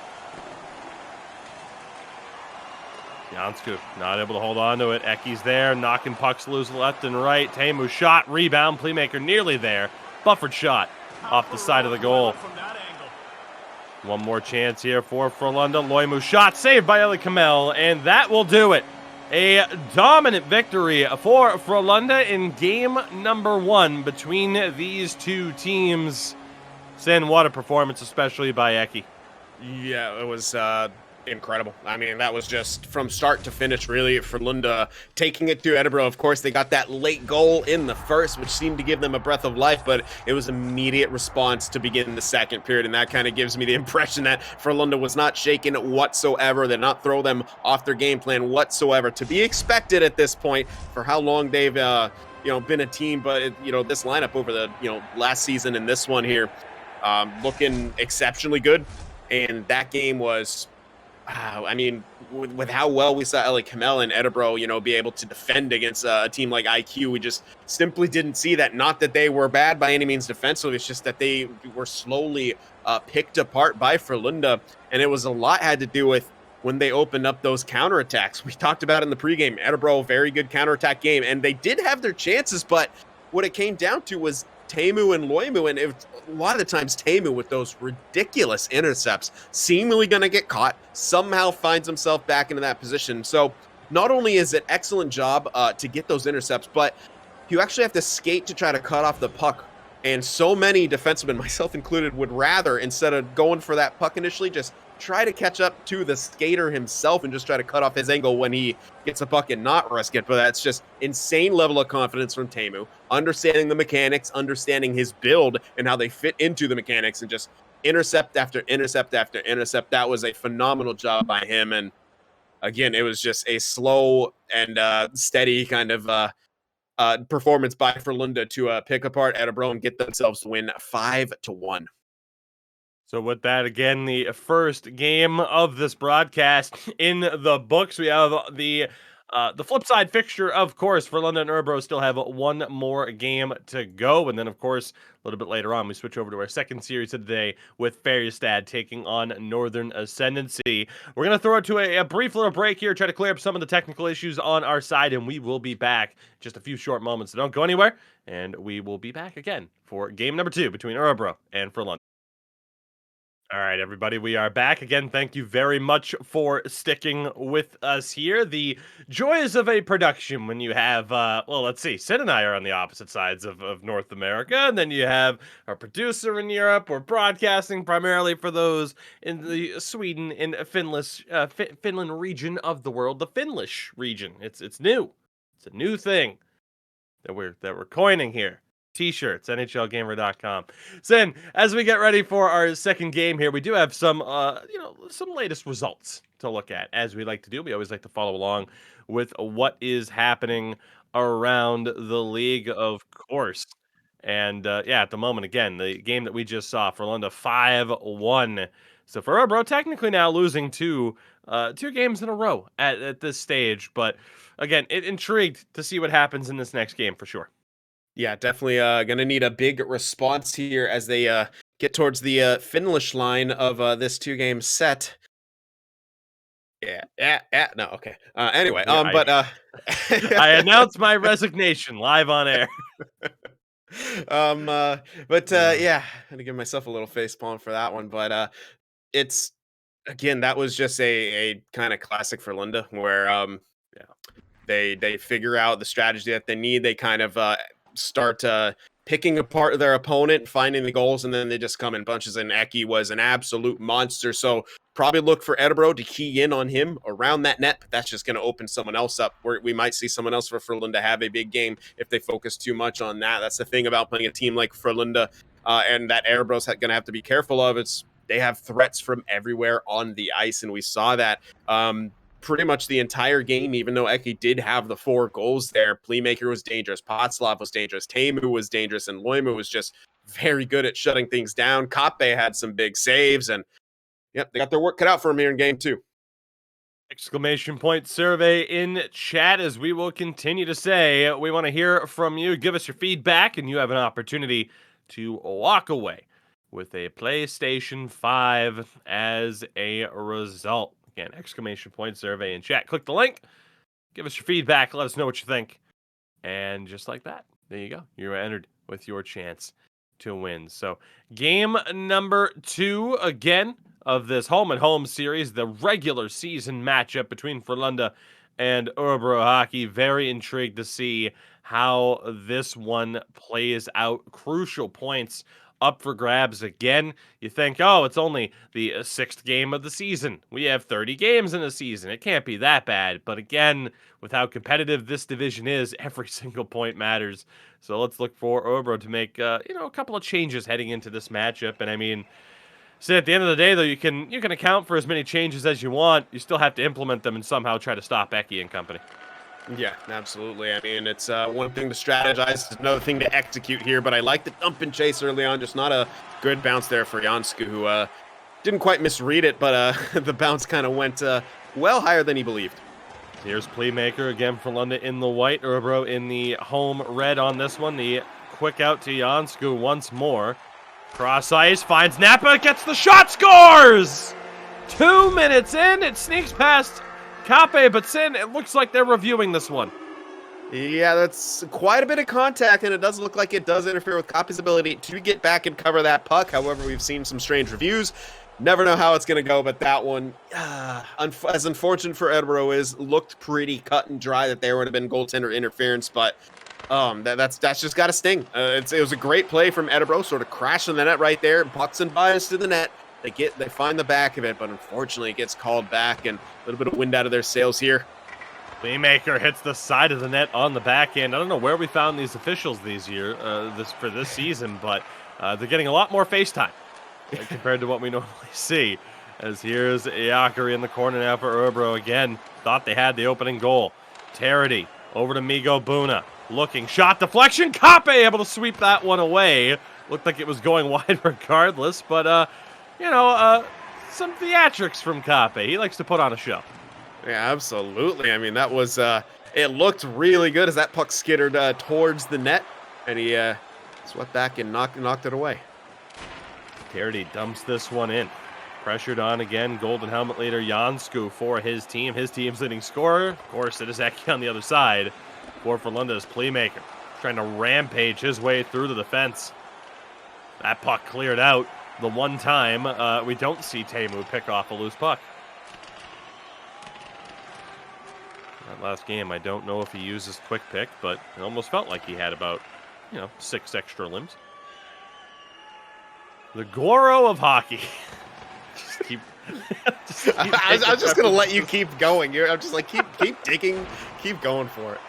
Jansku not able to hold on to it. Eki's there, knocking pucks loose left and right. Teemu shot, rebound. Playmaker nearly there. Buffered shot off the side of the goal. One more chance here for Frölunda. Loimu shot saved by Kamel, and that will do it. A dominant victory for Frölunda in game number 1 between these two teams. Sin, what a performance, especially by Eki. Yeah, it was incredible. I mean, that was just from start to finish, really, Frölunda taking it to Örebro. Of course, they got that late goal in the first, which seemed to give them a breath of life, but it was immediate response to begin the second period, and that kind of gives me the impression that Frölunda was not shaken whatsoever. They're not throw them off their game plan whatsoever. To be expected at this point for how long they've been a team, but this lineup over the last season and this one here looking exceptionally good, and that game was I mean, with how well we saw Kamel and Örebro, be able to defend against a team like IQ, we just simply didn't see that. Not that they were bad by any means defensively, it's just that they were slowly picked apart by Frölunda, and it was a lot had to do with when they opened up those counterattacks. We talked about in the pregame, Örebro, very good counterattack game, and they did have their chances, but what it came down to was Teemu and Loimu, and a lot of the times Teemu with those ridiculous intercepts, seemingly going to get caught, somehow finds himself back into that position. So not only is it excellent job to get those intercepts, but you actually have to skate to try to cut off the puck And so many defensemen, myself included, would rather, instead of going for that puck initially, just try to catch up to the skater himself and just try to cut off his angle when he gets a puck and not risk it. But that's just insane level of confidence from Teemu, understanding the mechanics, understanding his build and how they fit into the mechanics, and just intercept after intercept after intercept. That was a phenomenal job by him. And again, it was just a slow and steady kind of performance by Frölunda to pick apart Örebro and get themselves to win 5-1. So with that, again, the first game of this broadcast in the books. We have the flip side fixture, of course, for London and Örebro still have one more game to go. And then, of course, a little bit later on, we switch over to our second series of the day with Färjestad taking on Northern Ascendancy. We're going to throw it to a brief little break here, try to clear up some of the technical issues on our side, and we will be back just a few short moments. So don't go anywhere, and we will be back again for game number 2 between Örebro and Frölunda. All right, everybody, we are back again. Thank you very much for sticking with us here. The joys of a production when you have, well, let's see, Sid and I are on the opposite sides of North America, and then you have our producer in Europe. We're broadcasting primarily for those in the Sweden and Finland region of the world, the Finnish region. It's new. It's a new thing that we're coining here. T-shirts, NHLgamer.com. So, as we get ready for our second game here, we do have some, some latest results to look at. As we like to do, we always like to follow along with what is happening around the league, of course. And yeah, at the moment, again, the game that we just saw, Frölunda 5-1. So for Örebro, technically now losing two games in a row at this stage. But again, intrigued to see what happens in this next game for sure. Yeah, definitely going to need a big response here as they get towards the finish line of this 2-game set. Yeah. No, okay. Anyway, I announced my resignation live on air. Yeah, I had to give myself a little face palm for that one. But it's again, that was just a kind of classic for Linda, where Yeah. they figure out the strategy that they need. They kind of start picking apart their opponent, finding the goals, and then they just come in bunches. And Eki was an absolute monster. So probably look for Örebro to key in on him around that net, but that's just going to open someone else up. Where we might see someone else for Frölunda have a big game if they focus too much on that. That's the thing about playing a team like Frölunda, and that Örebro's going to have to be careful of. It's they have threats from everywhere on the ice, and we saw that pretty much the entire game. Even though Eki did have the 4 goals there, Playmaker was dangerous, Potslav was dangerous, Teemu was dangerous, and Loimu was just very good at shutting things down. Kappe had some big saves, and yep, they got their work cut out for him here in game 2. Exclamation point survey in chat, as we will continue to say. We want to hear from you. Give us your feedback, and you have an opportunity to walk away with a PlayStation 5 as a result. Again, exclamation point survey in chat. Click the link. Give us your feedback. Let us know what you think. And just like that, there you go. You're entered with your chance to win. So game number 2, again, of this home and home series, the regular season matchup between Frölunda and Örebro Hockey. Very intrigued to see how this one plays out. Crucial points up for grabs again. You think, oh, it's only the 6th game of the season. We have 30 games in a season. It can't be that bad. But again, with how competitive this division is, every single point matters. So let's look for Örebro to make a couple of changes heading into this matchup. And I mean, so at the end of the day, though, you can account for as many changes as you want. You still have to implement them and somehow try to stop Eki and company. Yeah, absolutely. I mean, it's one thing to strategize, it's another thing to execute here, but I like the dump and chase early on. Just not a good bounce there for Jansku, who didn't quite misread it, but the bounce kind of went well higher than he believed. Here's Playmaker again for London in the white, Örebro in the home red on this one. The quick out to Jansku once more. Cross ice, finds Napa, gets the shot, scores! 2 minutes in, it sneaks past Kappe, but Sin, it looks like they're reviewing this one. Yeah, that's quite a bit of contact, and it does look like it does interfere with Kappe's ability to get back and cover that puck. However, we've seen some strange reviews. Never know how it's going to go, but that one, as unfortunate for Örebro is, looked pretty cut and dry that there would have been goaltender interference, but That's just got to sting. It was a great play from Örebro, sort of crashing the net right there. Pucks and bias to the net. They find the back of it, but unfortunately it gets called back, and a little bit of wind out of their sails here. Playmaker hits the side of the net on the back end. I don't know where we found these officials this season, but they're getting a lot more face time compared to what we normally see. As here's Iacari in the corner now for Örebro again. Thought they had the opening goal. Tarity over to Migo Buna. Looking, shot deflection. Kape able to sweep that one away. Looked like it was going wide regardless, but some theatrics from Kape. He likes to put on a show. Yeah, absolutely. I mean, that was it looked really good as that puck skittered towards the net, and he swept back and knocked it away. Tarity dumps this one in. Pressured on again. Golden helmet leader Jansku for his team. His team's leading scorer. Of course, it is Eki on the other side for Frölunda's playmaker. Trying to rampage his way through the defense. That puck cleared out. The one time we don't see Teemu pick off a loose puck. That last game, I don't know if he used his quick pick, but it almost felt like he had about, 6 extra limbs. The Goro of hockey. I was just gonna let you keep going. I'm just like keep digging, keep going for it.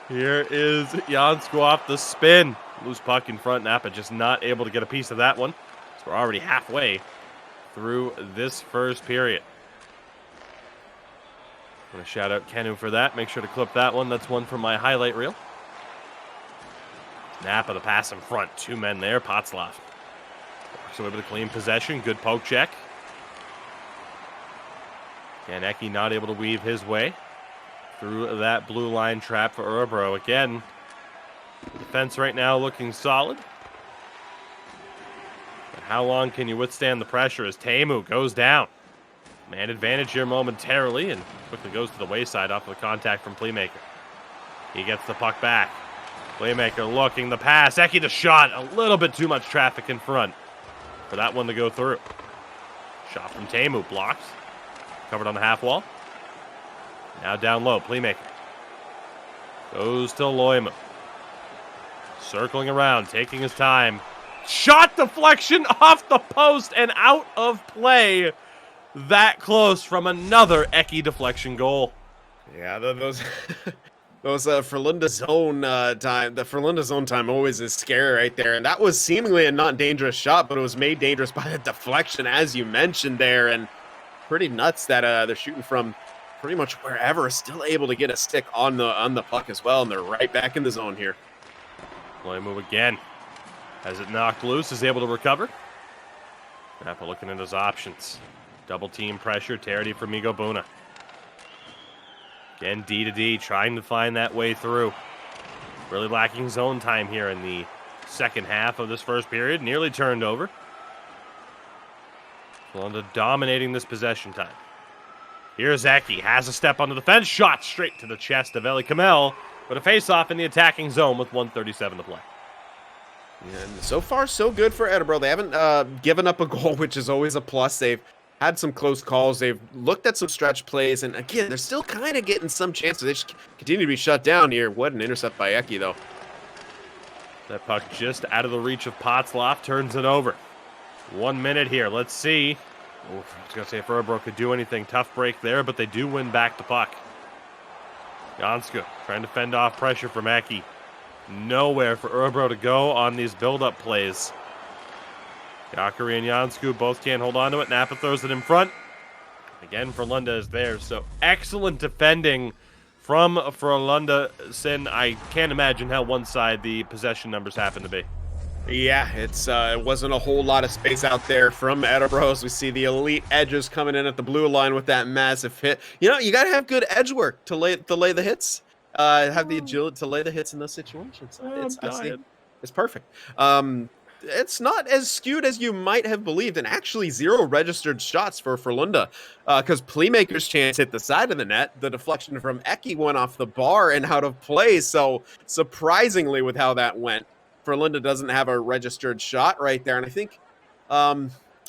Here is Jansku off the spin. Loose puck in front. Napa just not able to get a piece of that one. So we're already halfway through this first period. I'm going to shout out Kenu for that. Make sure to clip that one. That's one from my highlight reel. Napa the pass in front. 2 men there. Potzlov. So able to clean possession. Good poke check. And Eki not able to weave his way through that blue line trap for Örebro. Again, defense right now looking solid. But how long can you withstand the pressure as Teemu goes down? Man advantage here momentarily and quickly goes to the wayside off of the contact from Playmaker. He gets the puck back. Playmaker looking the pass. Eki the shot. A little bit too much traffic in front for that one to go through. Shot from Teemu. Blocked. Covered on the half wall. Now down low. Playmaker. Goes to Loimu. Circling around. Taking his time. Shot deflection off the post and out of play. That close from another Eki deflection goal. Yeah, those Frölunda zone time. The Frölunda zone time always is scary right there, and that was seemingly a not dangerous shot, but it was made dangerous by the deflection, as you mentioned there, and pretty nuts that they're shooting from pretty much wherever, still able to get a stick on the puck as well, and they're right back in the zone here. Play move again. Has it knocked loose, is able to recover. Napa looking at his options. Double team pressure, Tarity for Migo Buna. Again, D to D, trying to find that way through. Really lacking zone time here in the second half of this first period. Nearly turned over. Frölunda dominating this possession time. Here's Eki, has a step on the defense, shot straight to the chest of Eli Kamel, but a face-off in the attacking zone with 1:37 to play. And so far, so good for Örebro. They haven't given up a goal, which is always a plus. They've had some close calls. They've looked at some stretch plays, and again, they're still kind of getting some chances. They just continue to be shut down here. What an intercept by Eki, though. That puck just out of the reach of Potzlov, turns it over. 1 minute here. Let's see. I was going to say if Örebro could do anything. Tough break there, but they do win back the puck. Jansku trying to fend off pressure from Eki. Nowhere for Örebro to go on these build-up plays. Iacari and Jansku both can't hold on to it. Napa throws it in front. Again, Frölunda is there. So excellent defending from Frölunda. Sin, I can't imagine how one side the possession numbers happen to be. Yeah, it wasn't a whole lot of space out there from Örebro as we see the elite edges coming in at the blue line with that massive hit. You know, you got to have good edge work to lay the hits. Have the agility to lay the hits in those situations. It's perfect. It's not as skewed as you might have believed, and actually 0 registered shots for Frölunda, because Playmaker's chance hit the side of the net. The deflection from Eki went off the bar and out of play, so surprisingly with how that went, Frölunda doesn't have a registered shot right there, and I think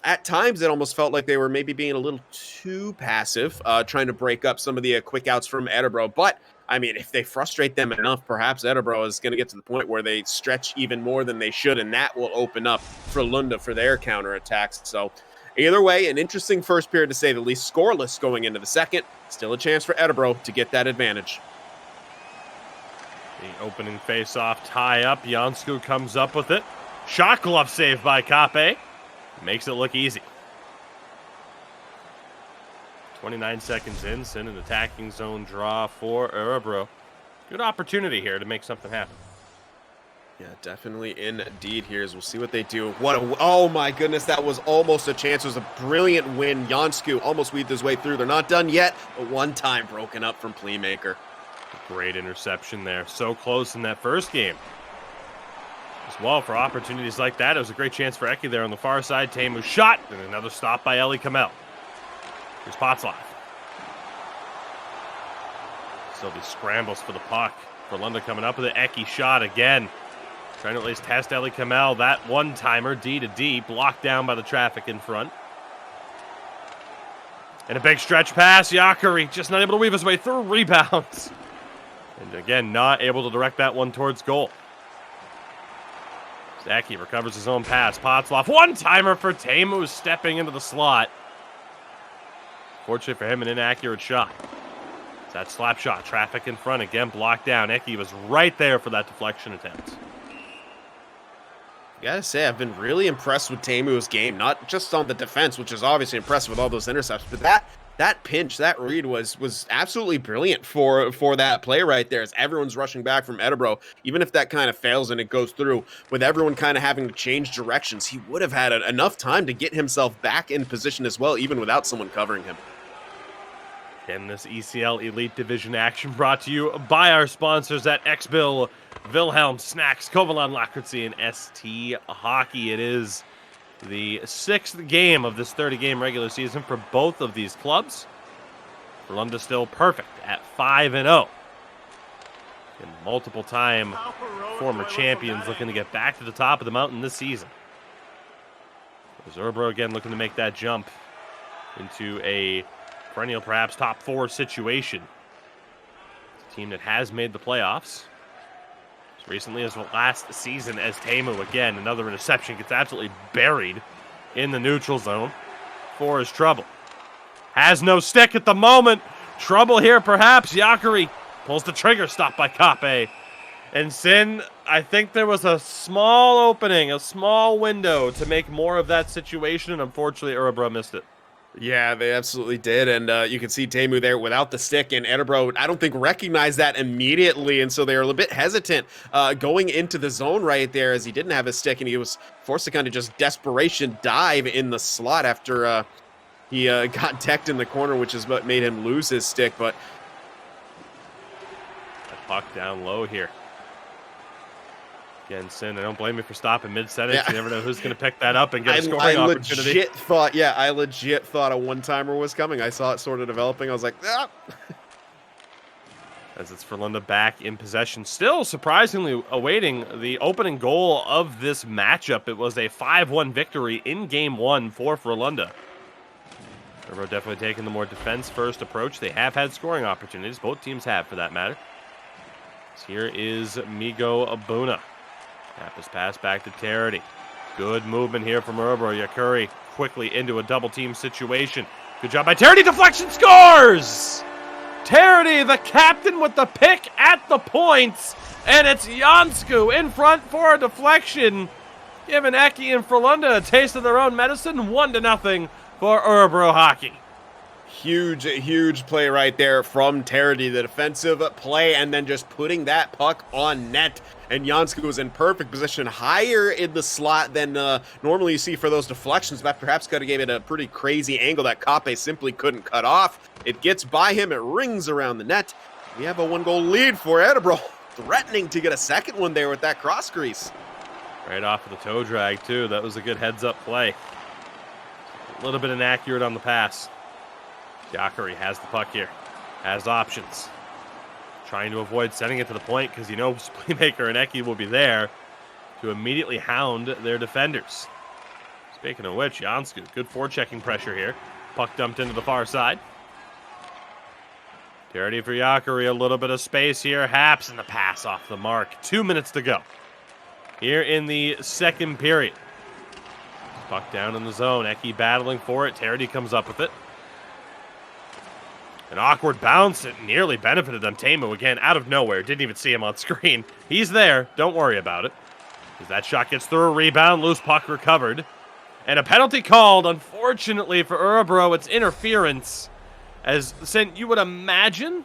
at times it almost felt like they were maybe being a little too passive, trying to break up some of the quick outs from Örebro, but I mean, if they frustrate them enough, perhaps Örebro is going to get to the point where they stretch even more than they should, and that will open up Frölunda for their counterattacks. So either way, an interesting first period to say the least, scoreless going into the second. Still a chance for Örebro to get that advantage. The opening face-off tie-up. Jansku comes up with it. Shot glove save by Kape. Makes it look easy. 29 seconds in, send an attacking zone draw for Örebro. Good opportunity here to make something happen. Yeah, definitely indeed here as we'll see what they do. Oh my goodness, that was almost a chance. It was a brilliant win. Jansku almost weaved his way through. They're not done yet, but one time broken up from Playmaker. Great interception there. So close in that first game. As well, for opportunities like that, it was a great chance for Eki there on the far side. Teemu shot, and another stop by Eli Kamel. Here's Potzloff. Still these scrambles for the puck. Frölunda coming up with an Eki shot again. Trying to at least test Eli Kamel. That one-timer, D to D, blocked down by the traffic in front. And a big stretch pass. Jakari just not able to weave his way through. Rebounds. And again, not able to direct that one towards goal. Zaki recovers his own pass. Potzloff, one-timer for Teemu, stepping into the slot. Fortunate for him, an inaccurate shot. It's that slap shot. Traffic in front. Again, blocked down. Eki was right there for that deflection attempt. Gotta say, I've been really impressed with Teemu's game. Not just on the defense, which is obviously impressive with all those intercepts, but that pinch, that read was absolutely brilliant for that play right there as everyone's rushing back from Örebro. Even if that kind of fails and it goes through, with everyone kind of having to change directions, he would have had enough time to get himself back in position as well, even without someone covering him. And this ECL Elite Division action brought to you by our sponsors at XBill, Wilhelm Snacks, Kovalan Lakritzi, and ST Hockey. It is the 6th game of this 30-game regular season for both of these clubs. Frölunda still perfect at 5-0. And multiple-time former champions looking to get back to the top of the mountain this season. As Örebro again looking to make that jump into a perennial, perhaps top 4 situation. It's a team that has made the playoffs as recently as last season, as Teemu again, another interception, gets absolutely buried in the neutral zone for his trouble. Has no stick at the moment. Trouble here perhaps. Jakari pulls the trigger, stopped by Kape. And Sin, I think there was a small opening, a small window to make more of that situation, and unfortunately Örebro missed it. Yeah, they absolutely did, and you can see Teemu there without the stick, and Örebro, I don't think, recognized that immediately, and so they were a little bit hesitant going into the zone right there as he didn't have his stick, and he was forced to kind of just desperation dive in the slot after he got decked in the corner, which is what made him lose his stick, but... That puck down low here. Again, Sin, I don't blame you for stopping mid-sentence. Yeah. You never know who's going to pick that up and get a scoring opportunity. I legit thought a one-timer was coming. I saw it sort of developing. I was like, ah. As it's Frölunda back in possession. Still surprisingly awaiting the opening goal of this matchup. It was a 5-1 victory in Game 1 for Frölunda. Örebro definitely taking the more defense-first approach. They have had scoring opportunities. Both teams have, for that matter. So here is Migo Abuna. Tap his pass back to Terity. Good movement here from Örebro. Jakuri quickly into a double-team situation. Good job by Terity. Deflection, scores! Terity, the captain, with the pick at the points. And it's Jansku in front for a deflection. Giving Eki and Frölunda a taste of their own medicine. 1-0 for Örebro hockey. Huge play right there from Terity. The defensive play and then just putting that puck on net. And Jansku was in perfect position, higher in the slot than normally you see for those deflections. That perhaps could have gave it a pretty crazy angle that Kape simply couldn't cut off. It gets by him. It rings around the net. We have a 1-goal lead for Örebro, threatening to get a second one there with that cross crease. Right off of the toe drag, too. That was a good heads-up play. A little bit inaccurate on the pass. Jakari has the puck here. Has options. Trying to avoid sending it to the point because he knows Playmaker and Eki will be there to immediately hound their defenders. Speaking of which, Jansku, good forechecking pressure here. Puck dumped into the far side. Dirty for Yakari, a little bit of space here. Haps and the pass off the mark. 2 minutes to go here in the second period. Puck down in the zone. Eki battling for it. Terity comes up with it. An awkward bounce. It nearly benefited them. Temu again out of nowhere. Didn't even see him on screen. He's there. Don't worry about it. As that shot gets through a rebound. Loose puck recovered. And a penalty called. Unfortunately for Örebro, it's interference. As you would imagine.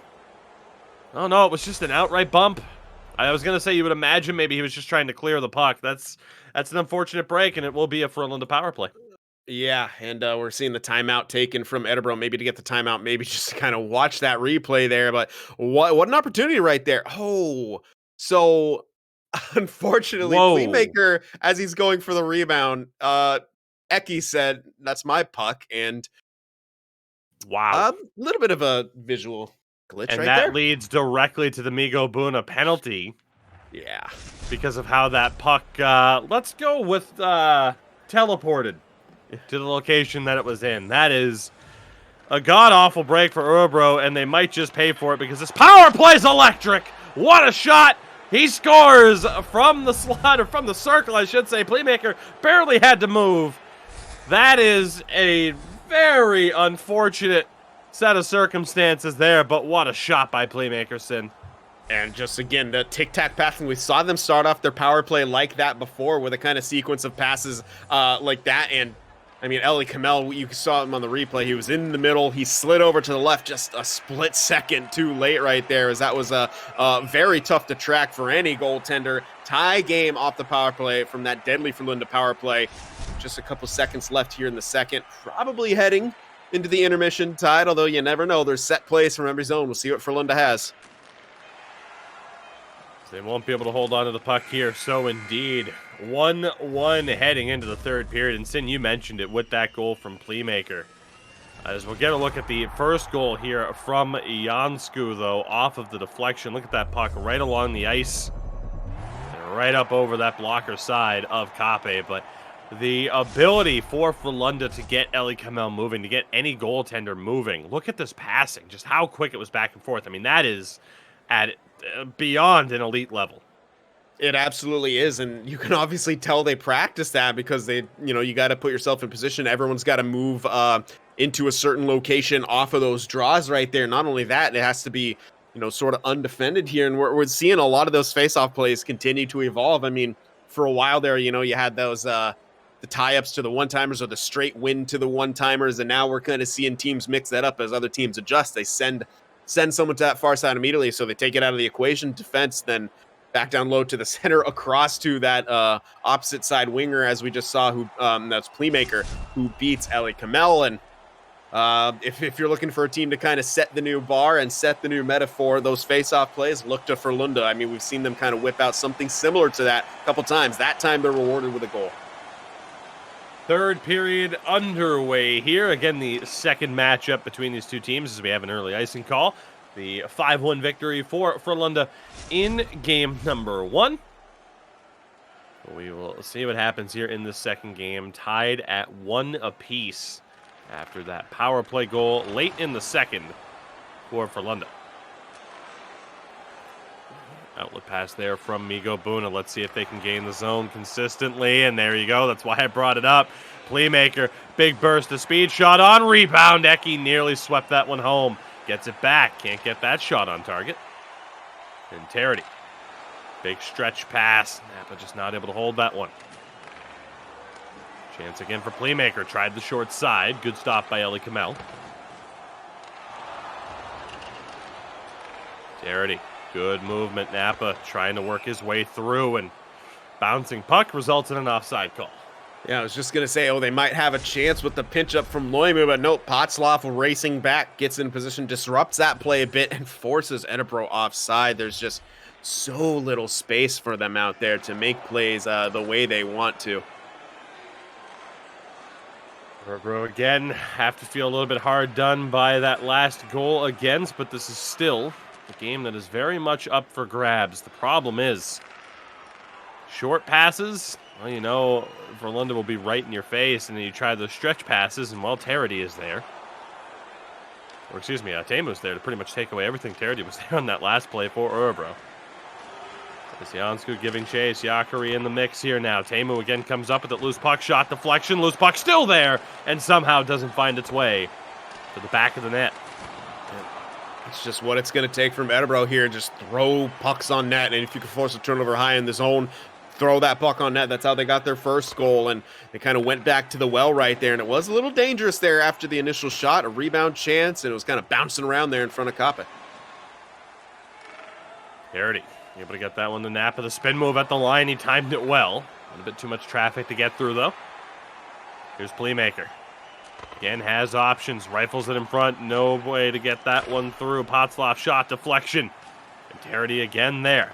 Oh no, it was just an outright bump. I was going to say you would imagine maybe he was just trying to clear the puck. That's an unfortunate break, and it will be a Frölunda power play. Yeah, and we're seeing the timeout taken from Örebro, maybe to get the timeout, maybe just to kind of watch that replay there. But what an opportunity right there. Oh, so unfortunately, Whoa. Playmaker, as he's going for the rebound, Eki said, "That's my puck," and Wow. a little bit of a visual glitch And right that there. leads directly to the Migo Buna penalty Yeah. because of how that puck, let's go with teleported to the location that it was in. That is a god-awful break for Örebro, and they might just pay for it because this power play's electric. What a shot! He scores from the slot, or from the circle, I should say. Playmaker barely had to move. That is a very unfortunate set of circumstances there, but what a shot by Playmaker, Sin. And just again, the tic-tac passing, we saw them start off their power play like that before with a kind of sequence of passes like that. And I mean, Eli Kamel, you saw him on the replay. He was in the middle. He slid over to the left just a split second too late right there, as that was very tough to track for any goaltender. Tie game off the power play from that deadly Frölunda power play. Just a couple seconds left here in the second. Probably heading into the intermission tied, although you never know. There's set plays from every zone. We'll see what Frölunda has. They won't be able to hold on to the puck here. So indeed, 1-1 heading into the third period. And Sin, you mentioned it with that goal from Playmaker. As we'll get a look at the first goal here from Jansku, though, off of the deflection. Look at that puck right along the ice. And right up over that blocker side of Kape. But the ability for Frölunda to get Eli Kamel moving, to get any goaltender moving. Look at this passing, just how quick it was back and forth. I mean, that is at beyond an elite level. It absolutely is, and you can obviously tell they practice that because you got to put yourself in position. Everyone's got to move into a certain location off of those draws right there. Not only that, it has to be, sort of undefended here, and we're seeing a lot of those face-off plays continue to evolve. I mean, for a while there, you had those the tie-ups to the one-timers or the straight win to the one-timers, and now we're kind of seeing teams mix that up as other teams adjust. They send someone to that far side immediately, so they take it out of the equation, defense, then back down low to the center, across to that opposite side winger, as we just saw, who that's Playmaker, who beats Eli Kamel. And if you're looking for a team to kind of set the new bar and set the new metaphor, those face-off plays, look to Frölunda. I mean, we've seen them kind of whip out something similar to that a couple times. That time they're rewarded with a goal. Third period underway here. Again, the second matchup between these two teams as we have an early icing call. The 5-1 victory for Frölunda in game number 1. We will see what happens here in the second game. Tied at 1 apiece after that power play goal late in the second for Frölunda. Outlet pass there from Migo Buna. Let's see if they can gain the zone consistently. And there you go. That's why I brought it up. Playmaker, big burst of speed. Shot on rebound. Eki nearly swept that one home. Gets it back. Can't get that shot on target. And Terity. Big stretch pass. Napa just not able to hold that one. Chance again for Playmaker. Tried the short side. Good stop by Eli Kamel. Terity. Good movement. Napa trying to work his way through, and bouncing puck results in an offside call. Yeah, I was just going to say, they might have a chance with the pinch up from Loimu, but nope, Potzloff racing back, gets in position, disrupts that play a bit, and forces Örebro offside. There's just so little space for them out there to make plays the way they want to. Örebro again have to feel a little bit hard done by that last goal against, but this is still a game that is very much up for grabs. The problem is short passes. Well, Frölunda will be right in your face, and then you try those stretch passes, and Terity is there. Or excuse me, Temu's there to pretty much take away everything. Terity was there on that last play for Örebro. As Jansku giving chase, Yakari in the mix here now. Teemu again comes up with a loose puck shot deflection. Loose puck still there, and somehow doesn't find its way to the back of the net. It's just what it's going to take from Örebro here. Just throw pucks on net, and if you can force a turnover high in the zone, throw that puck on net. That's how they got their first goal, and they kind of went back to the well right there, and it was a little dangerous there after the initial shot. A rebound chance, and it was kind of bouncing around there in front of Kappe. Terity able to get that one to Napa. The spin move at the line, he timed it well. A bit too much traffic to get through, though. Here's Playmaker. Again, has options. Rifles it in front. No way to get that one through. Potzloff shot deflection. And Terity again there.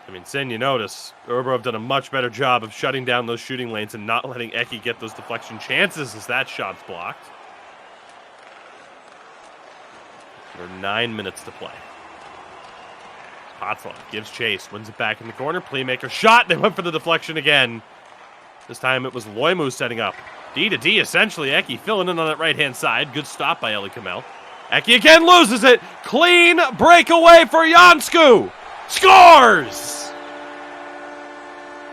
I mean, Sin, you notice, Örebro have done a much better job of shutting down those shooting lanes and not letting Eki get those deflection chances as that shot's blocked. There are 9 minutes to play. Potzloff gives chase, wins it back in the corner. Playmaker shot. They went for the deflection again. This time it was Loimu setting up. D to D, essentially. Eki filling in on that right-hand side. Good stop by Eli Kamel. Eki again loses it. Clean breakaway for Jansku. Scores!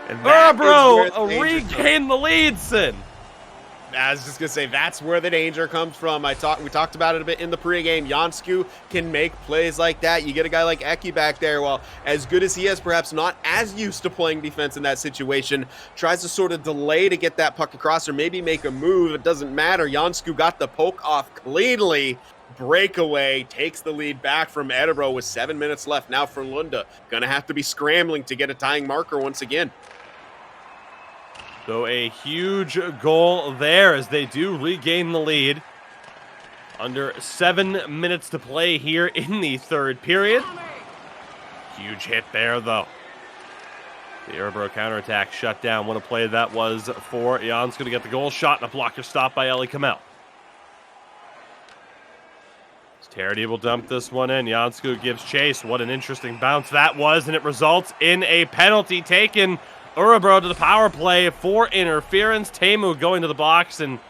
Örebro regain the lead, Sin. I was just going to say, that's where the danger comes from. We talked about it a bit in the pregame. Jansku can make plays like that. You get a guy like Eki back there, well, as good as he is, perhaps not as used to playing defense in that situation, tries to sort of delay to get that puck across or maybe make a move. It doesn't matter. Jansku got the poke off cleanly. Breakaway takes the lead back from Örebro with 7 minutes left. Now Frölunda going to have to be scrambling to get a tying marker once again. So a huge goal there as they do regain the lead. Under 7 minutes to play here in the third period. Huge hit there, though. The Örebro counterattack shut down. What a play that was for Jansku to get the goal. Shot and a blocker stop by Eli Kamel. Terity will dump this one in. Jansku gives chase. What an interesting bounce that was, and it results in a penalty taken. Örebro to the power play for interference. Teemu going to the box, and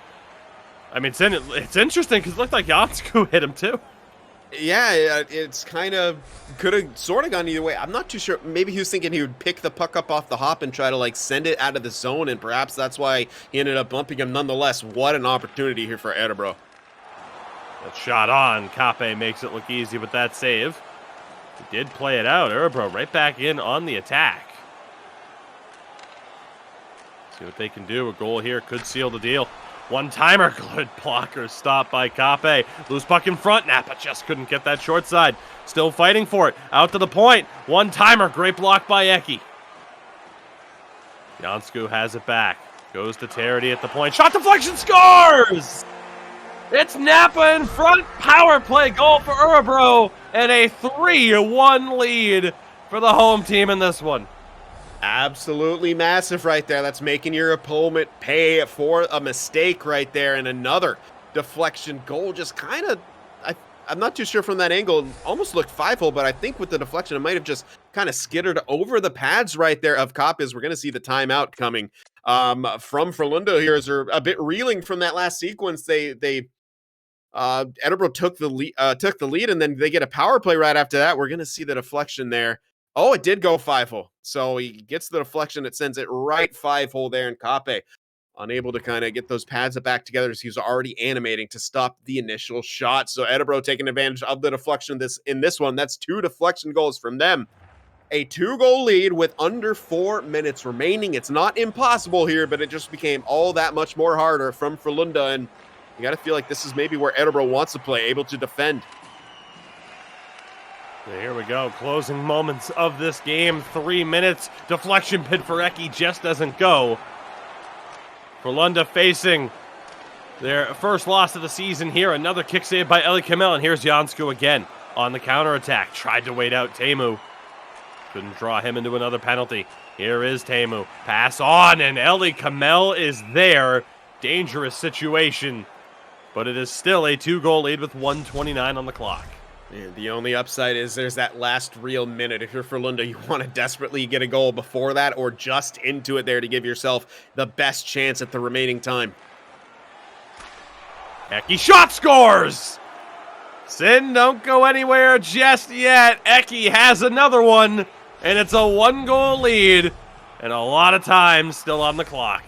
I mean, it's interesting because it looked like Jansku hit him too. Yeah, it's kind of could have sort of gone either way. I'm not too sure. Maybe he was thinking he would pick the puck up off the hop and try to like send it out of the zone, and perhaps that's why he ended up bumping him. Nonetheless, what an opportunity here for Örebro. That shot on. Kappe makes it look easy with that save. He did play it out. Örebro right back in on the attack. See what they can do. A goal here could seal the deal. One-timer. Good blocker stop by Kappe. Loose puck in front. Napa just couldn't get that short side. Still fighting for it. Out to the point. One-timer. Great block by Eki. Jansku has it back. Goes to Terity at the point. Shot deflection. Scores! It's Napa in front. Power play goal for Örebro. And a 3-1 lead for the home team in this one. Absolutely massive right there. That's making your opponent pay for a mistake right there. And another deflection goal. Just kind of, I'm not too sure from that angle. Almost looked 5-hole, but I think with the deflection, it might have just kind of skittered over the pads right there of Kappes. We're going to see the timeout coming from Frölunda here as they're a bit reeling from that last sequence. Örebro took the lead, and then they get a power play right after that. We're going to see the deflection there. Oh, it did go 5-hole. So he gets the deflection. It sends it right 5-hole there, and Kappe unable to kind of get those pads back together as he was already animating to stop the initial shot. So Örebro taking advantage of the deflection in this one. That's 2 deflection goals from them. A 2-goal lead with under 4 minutes remaining. It's not impossible here, but it just became all that much more harder from Frölunda, and you got to feel like this is maybe where Örebro wants to play, able to defend. Here we go. Closing moments of this game. 3 minutes. Deflection bid for Eki just doesn't go. Frölunda facing their first loss of the season here. Another kick save by Eli Kamel. And here's Jansku again on the counterattack. Tried to wait out Teemu. Couldn't draw him into another penalty. Here is Teemu. Pass on, and Eli Kamel is there. Dangerous situation. But it is still a 2-goal lead with 1:29 on the clock. Yeah, the only upside is there's that last real minute. If you're Frölunda, you want to desperately get a goal before that or just into it there to give yourself the best chance at the remaining time. Eki shot scores! Sin, don't go anywhere just yet. Eki has another one, and it's a 1-goal lead, and a lot of time still on the clock.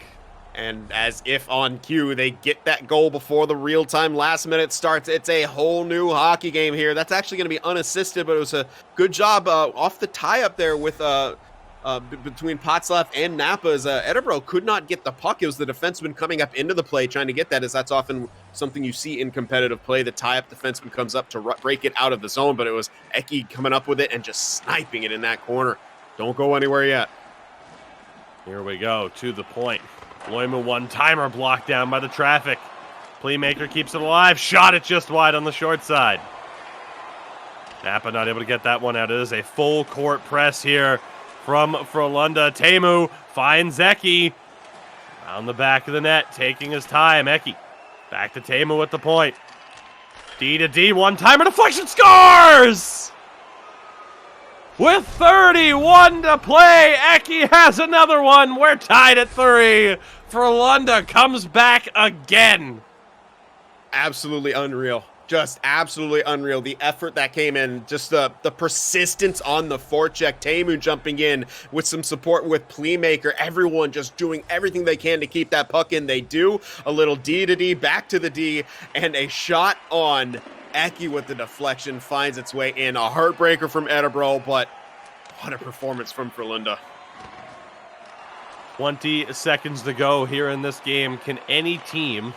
And as if on cue, they get that goal before the real-time last minute starts. It's a whole new hockey game here. That's actually going to be unassisted, but it was a good job off the tie-up there with between Potsdam and Napa, as Örebro could not get the puck. It was the defenseman coming up into the play trying to get that, as that's often something you see in competitive play. The tie-up defenseman comes up to break it out of the zone, but it was Eki coming up with it and just sniping it in that corner. Don't go anywhere yet. Here we go, to the point. Loimu one-timer blocked down by the traffic. Playmaker keeps it alive. Shot it just wide on the short side. Napa not able to get that one out. It is a full court press here from Frölunda. Teemu finds Eki. Around the back of the net, taking his time. Eki back to Teemu at the point. D to D, one-timer deflection, scores! With 31 to play, Eki has another one. We're tied at 3. Frölunda comes back again. Absolutely unreal. Just absolutely unreal. The effort that came in, just the persistence on the forecheck. Teemu jumping in with some support with Playmaker. Everyone just doing everything they can to keep that puck in. They do. A little D to D, back to the D, and a shot on Eki with the deflection finds its way in. A heartbreaker from Örebro, but what a performance from Frölunda. 20 seconds to go here in this game. Can any team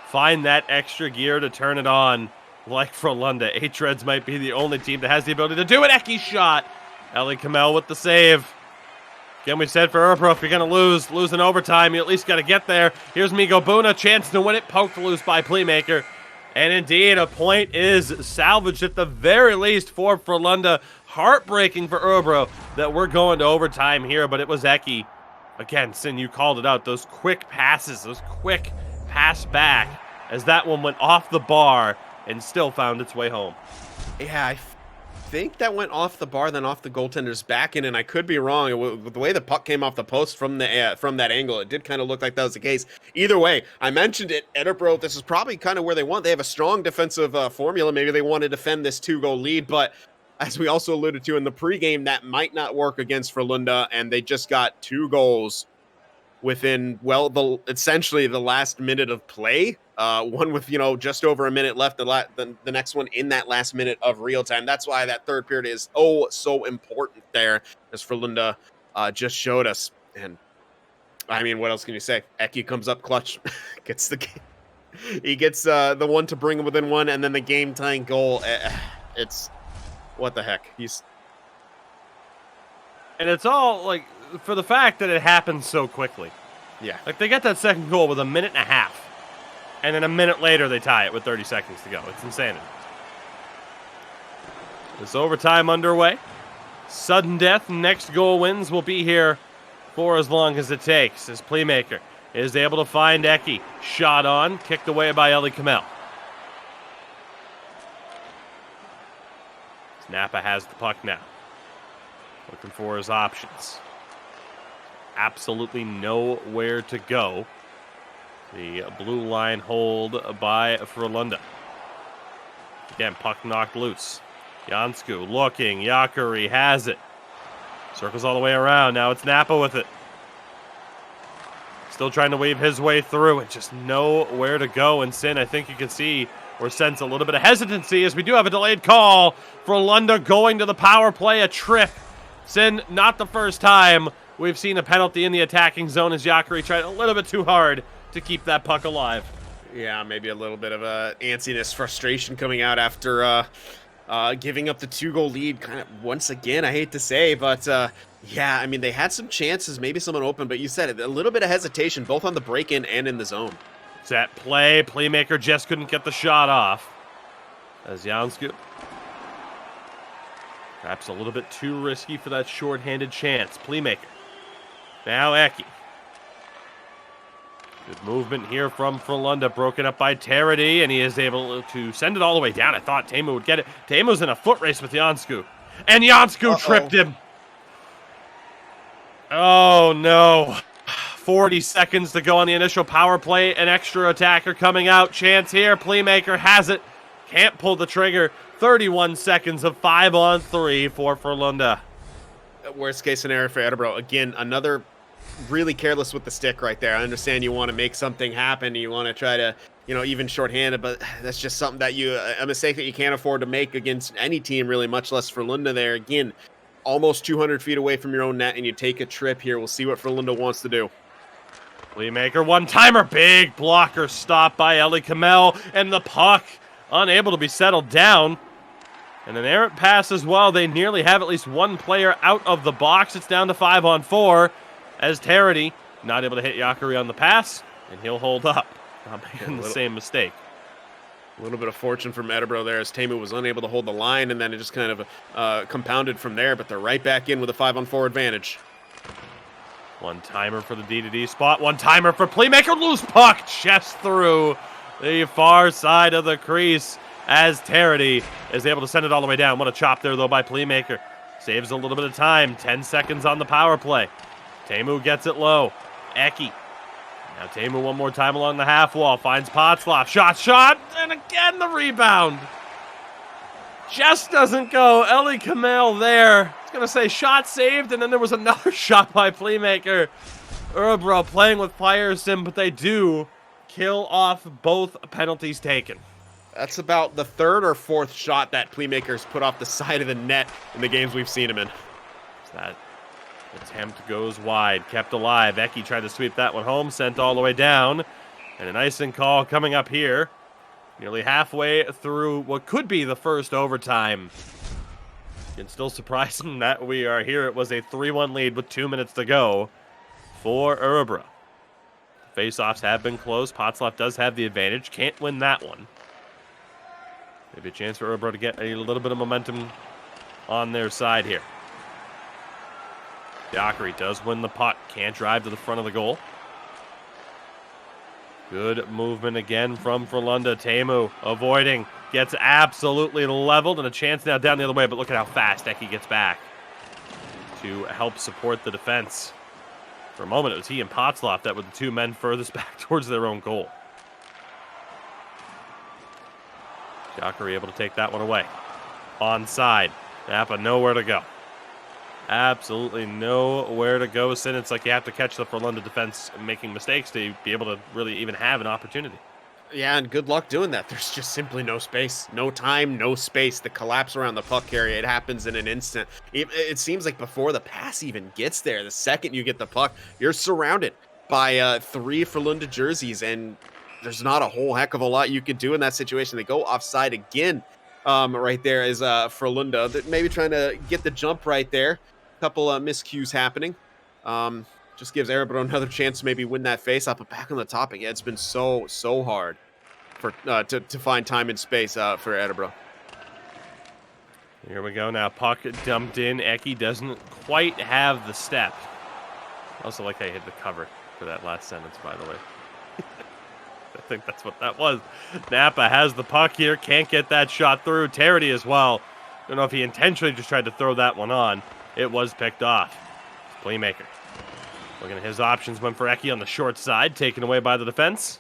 find that extra gear to turn it on like Frölunda? H-Reds might be the only team that has the ability to do it. Eki shot. Ellie Kamel with the save. Again, we said for Örebro, if you're going to lose in overtime, you at least got to get there. Here's Migo Buna, chance to win it, poked loose by Playmaker. And indeed, a point is salvaged at the very least for Frölunda. Heartbreaking for Örebro that we're going to overtime here, but it was Eki. Again, Sin, you called it out. Those quick passes, those quick pass back, as that one went off the bar and still found its way home. Yeah, I think that went off the bar, then off the goaltender's back in, and I could be wrong. With the way the puck came off the post from that angle, it did kind of look like that was the case. Either way, I mentioned it, Örebro, this is probably kind of where they want. They have a strong defensive formula. Maybe they want to defend this 2-goal lead, but as we also alluded to in the pregame, that might not work against Frölunda, and they just got 2 goals within, well, essentially the last minute of play. One with, just over a minute left, the next one in that last minute of real time. That's why that third period is so important there, as Frölunda just showed us. And I mean, what else can you say? Eki comes up clutch, gets the game. He gets the one to bring him within 1, and then the game tying goal. It's what the heck? And it's all like for the fact that it happened so quickly. Yeah. Like they get that second goal with a minute and a half. And then a minute later they tie it with 30 seconds to go. It's insanity. This overtime underway. Sudden death, next goal wins will be here for as long as it takes. As Playmaker is able to find Eki. Shot on, kicked away by Ellie Kamel. Napa has the puck now. Looking for his options. Absolutely nowhere to go. The blue line hold by Frölunda. Again, puck knocked loose. Jansku looking. Jakari has it. Circles all the way around. Now it's Napa with it. Still trying to weave his way through and just nowhere to go. And Sin, I think you can see or sense a little bit of hesitancy as we do have a delayed call. Frölunda going to the power play, a trip. Sin, not the first time we've seen a penalty in the attacking zone as Jakari tried a little bit too hard to keep that puck alive. Yeah, maybe a little bit of antsiness, frustration coming out after giving up the 2-goal lead kind of once again, I hate to say, but yeah, I mean, they had some chances, maybe someone open, but you said it, a little bit of hesitation, both on the break-in and in the zone. Set play, Playmaker just couldn't get the shot off. As Jansku. Perhaps a little bit too risky for that short-handed chance. Playmaker. Now Eki. Good movement here from Frölunda, broken up by Teredy, and he is able to send it all the way down. I thought Teemu would get it. Teemu's in a foot race with Jansku. And Jansku tripped him. Oh, no. 40 seconds to go on the initial power play. An extra attacker coming out. Chance here. Playmaker has it. Can't pull the trigger. 31 seconds of 5-on-3 for Frölunda. Worst case scenario for Örebro. Again, another really careless with the stick right there. I understand you want to make something happen. You want to try to, even shorthanded, but that's just something that a mistake that you can't afford to make against any team, really, much less Frölunda there. Again, almost 200 feet away from your own net, and you take a trip here. We'll see what Frölunda wants to do. Playmaker, one-timer, big blocker stop by Eli Kamel, and the puck unable to be settled down. And an errant pass as well. They nearly have at least one player out of the box. It's down to 5-on-4 as Tarity not able to hit Yakari on the pass, and he'll hold up. Not making the same mistake. A little bit of fortune from Örebro there as Teemu was unable to hold the line, and then it just kind of compounded from there, but they're right back in with a 5-on-4 advantage. One-timer for the D-to-D spot. One-timer for Playmaker. Loose puck just through the far side of the crease as Tarity is able to send it all the way down. What a chop there, though, by Playmaker. Saves a little bit of time. 10 seconds on the power play. Teemu gets it low. Eki. Now Teemu one more time along the half wall. Finds Potzloff. Shot. And again the rebound. Just doesn't go. Eli Kamel there. I was going to say shot saved, and then there was another shot by Playmaker. Örebro playing with fire sim, but they do kill off both penalties taken. That's about the third or fourth shot that Playmaker's put off the side of the net in the games we've seen him in. That attempt goes wide, kept alive. Eki tried to sweep that one home, sent all the way down. And an icing call coming up here. Nearly halfway through what could be the first overtime. It's still surprising that we are here. It was a 3-1 lead with 2 minutes to go for Örebro. Face-offs have been close. Potzloff does have the advantage. Can't win that one. Maybe a chance for Örebro to get a little bit of momentum on their side here. Yakari does win the puck. Can't drive to the front of the goal. Good movement again from Frölunda. Teemu avoiding. Gets absolutely leveled, and a chance now down the other way, but look at how fast Eki gets back to help support the defense. For a moment, it was he and Potzloff that were the two men furthest back towards their own goal. Yakari able to take that one away. Onside. Napa nowhere to go. Absolutely nowhere to go. Sin, it's like you have to catch the Frölunda defense making mistakes to be able to really even have an opportunity. Yeah, and good luck doing that. There's just simply no space, no time, no space. The collapse around the puck area, it happens in an instant. It seems like before the pass even gets there, the second you get the puck, you're surrounded by 3 Frölunda jerseys, and there's not a whole heck of a lot you could do in that situation. They go offside again. Right there is Frölunda, maybe trying to get the jump right there. Couple miscues happening. Just gives Örebro another chance to maybe win that face-off. But back on the topic, yeah, it's been so hard for to find time and space for Örebro. Here we go now. Puck dumped in. Eki doesn't quite have the step. Also, like I hit the cover for that last sentence, by the way. I think that's what that was. Napa has the puck here. Can't get that shot through. Tarity as well. Don't know if he intentionally just tried to throw that one on. It was picked off. Playmaker. Looking at his options. Went for Eki on the short side. Taken away by the defense.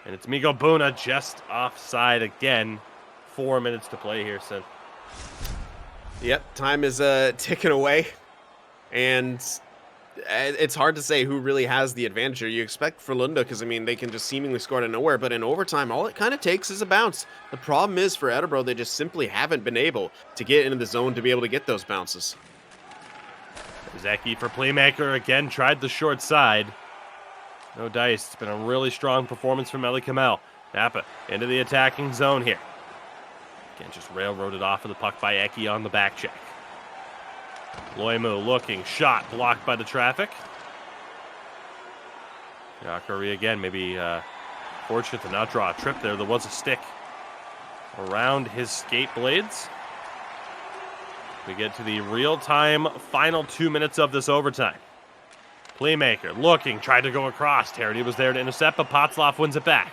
And it's Migo Buna just offside again. 4 minutes to play here, Sid. Yep, time is ticking away. And it's hard to say who really has the advantage here. You expect Frölunda because, I mean, they can just seemingly score out of nowhere. But in overtime, all it kind of takes is a bounce. The problem is for Örebro, they just simply haven't been able to get into the zone to be able to get those bounces. Eki for Playmaker again. Tried the short side. No dice. It's been a really strong performance from Eli Kamel. Napa into the attacking zone here. Again, just railroaded off of the puck by Eki on the back check. Loimu looking, shot blocked by the traffic. Yakari again, maybe fortunate to not draw a trip there. There was a stick around his skate blades. We get to the real-time final 2 minutes of this overtime. Playmaker looking, tried to go across. Tarity was there to intercept, but Potzloff wins it back.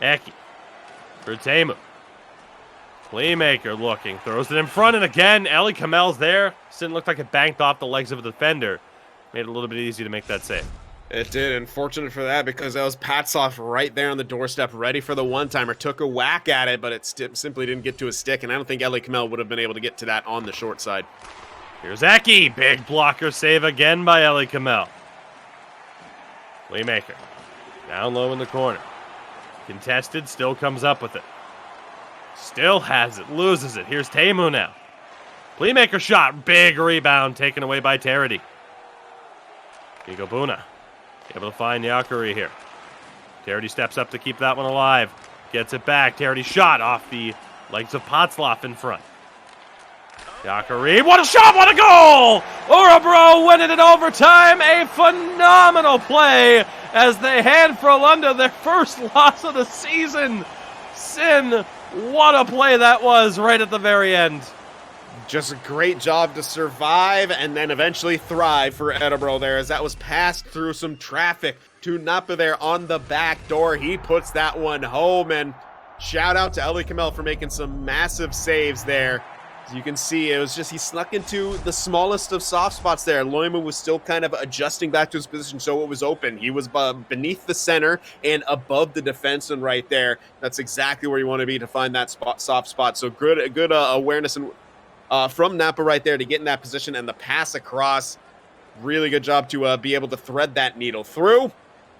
Eki for Teemu. Playmaker looking, throws it in front, and again, Eli Kamel's there. Didn't look like it banked off the legs of a defender. Made it a little bit easy to make that save. It did. Unfortunate for that because that was Patsoff right there on the doorstep, ready for the one-timer. Took a whack at it, but it simply didn't get to his stick, and I don't think Ellie Kamel would have been able to get to that on the short side. Here's Eki. Big blocker save again by Ellie Kamel. Playmaker. Down low in the corner. Contested, still comes up with it. Still has it, loses it. Here's Temu now. Playmaker shot, big rebound taken away by Terity. Igobuna able to find Yakari here. Terity steps up to keep that one alive. Gets it back. Terity shot off the legs of Potzloff in front. Yakari, what a shot, what a goal! Örebro win it in overtime. A phenomenal play as they hand Frölunda their first loss of the season. Sin, what a play that was right at the very end. Just a great job to survive and then eventually thrive for Örebro there as that was passed through some traffic to Napa there on the back door. He puts that one home, and shout out to Ellie Kamel for making some massive saves there. As you can see, it was just he snuck into the smallest of soft spots there. Loimu was still kind of adjusting back to his position, so it was open. He was beneath the center and above the defenseman right there. That's exactly where you want to be to find that soft spot. So good awareness and from Napa right there to get in that position, and the pass across. Really good job to be able to thread that needle through.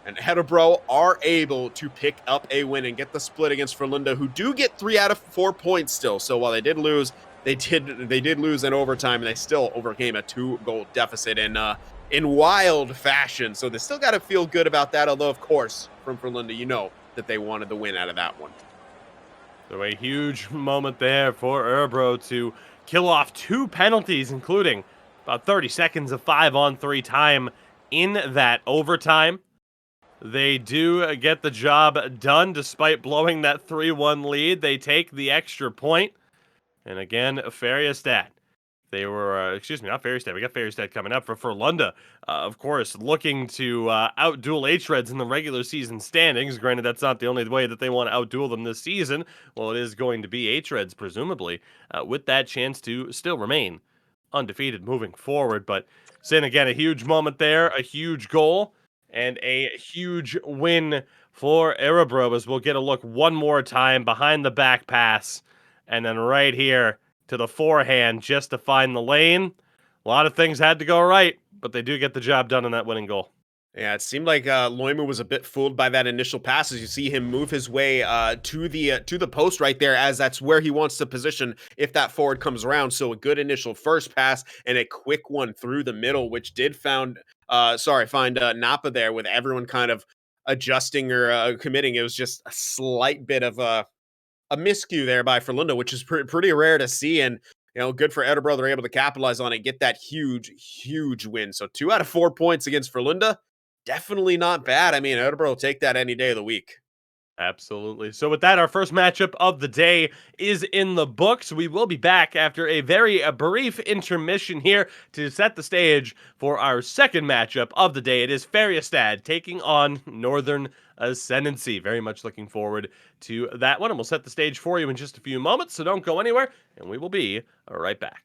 And Örebro are able to pick up a win and get the split against Frölunda, who do get 3 out of 4 points still. So while they did lose, they did lose in overtime, and they still overcame a 2-goal deficit in wild fashion. So they still got to feel good about that. Although, of course, from Frölunda, you know that they wanted the win out of that one. So a huge moment there for Örebro to kill off 2 penalties, including about 30 seconds of 5-on-3 time in that overtime. They do get the job done despite blowing that 3-1 lead. They take the extra point. And again, Färjestad. They were, not Färjestad. We got Färjestad coming up for Frölunda. Of course, looking to outduel H-Reds in the regular season standings. Granted, that's not the only way that they want to outduel them this season. Well, it is going to be H-Reds, presumably, with that chance to still remain undefeated moving forward. But Sin, again, a huge moment there, a huge goal, and a huge win for Örebro as we'll get a look one more time behind the back pass, and then right here to the forehand just to find the lane. A lot of things had to go right, but they do get the job done in that winning goal. Yeah, it seemed like Loimu was a bit fooled by that initial pass as you see him move his way to the post right there, as that's where he wants to position if that forward comes around. So a good initial first pass and a quick one through the middle, which did find Napa there with everyone kind of adjusting or committing. It was just a slight bit of a miscue there by Frölunda, which is pretty rare to see, and good for Örebro. They're able to capitalize on it, get that huge win. So 2 out of 4 points against Frölunda. Definitely not bad. I mean, Örebro will take that any day of the week. Absolutely. So with that, our first matchup of the day is in the books. We will be back after a very brief intermission here to set the stage for our second matchup of the day. It is Färjestad taking on Northern Ascendancy. Very much looking forward to that one, and we'll set the stage for you in just a few moments, so don't go anywhere, and we will be right back.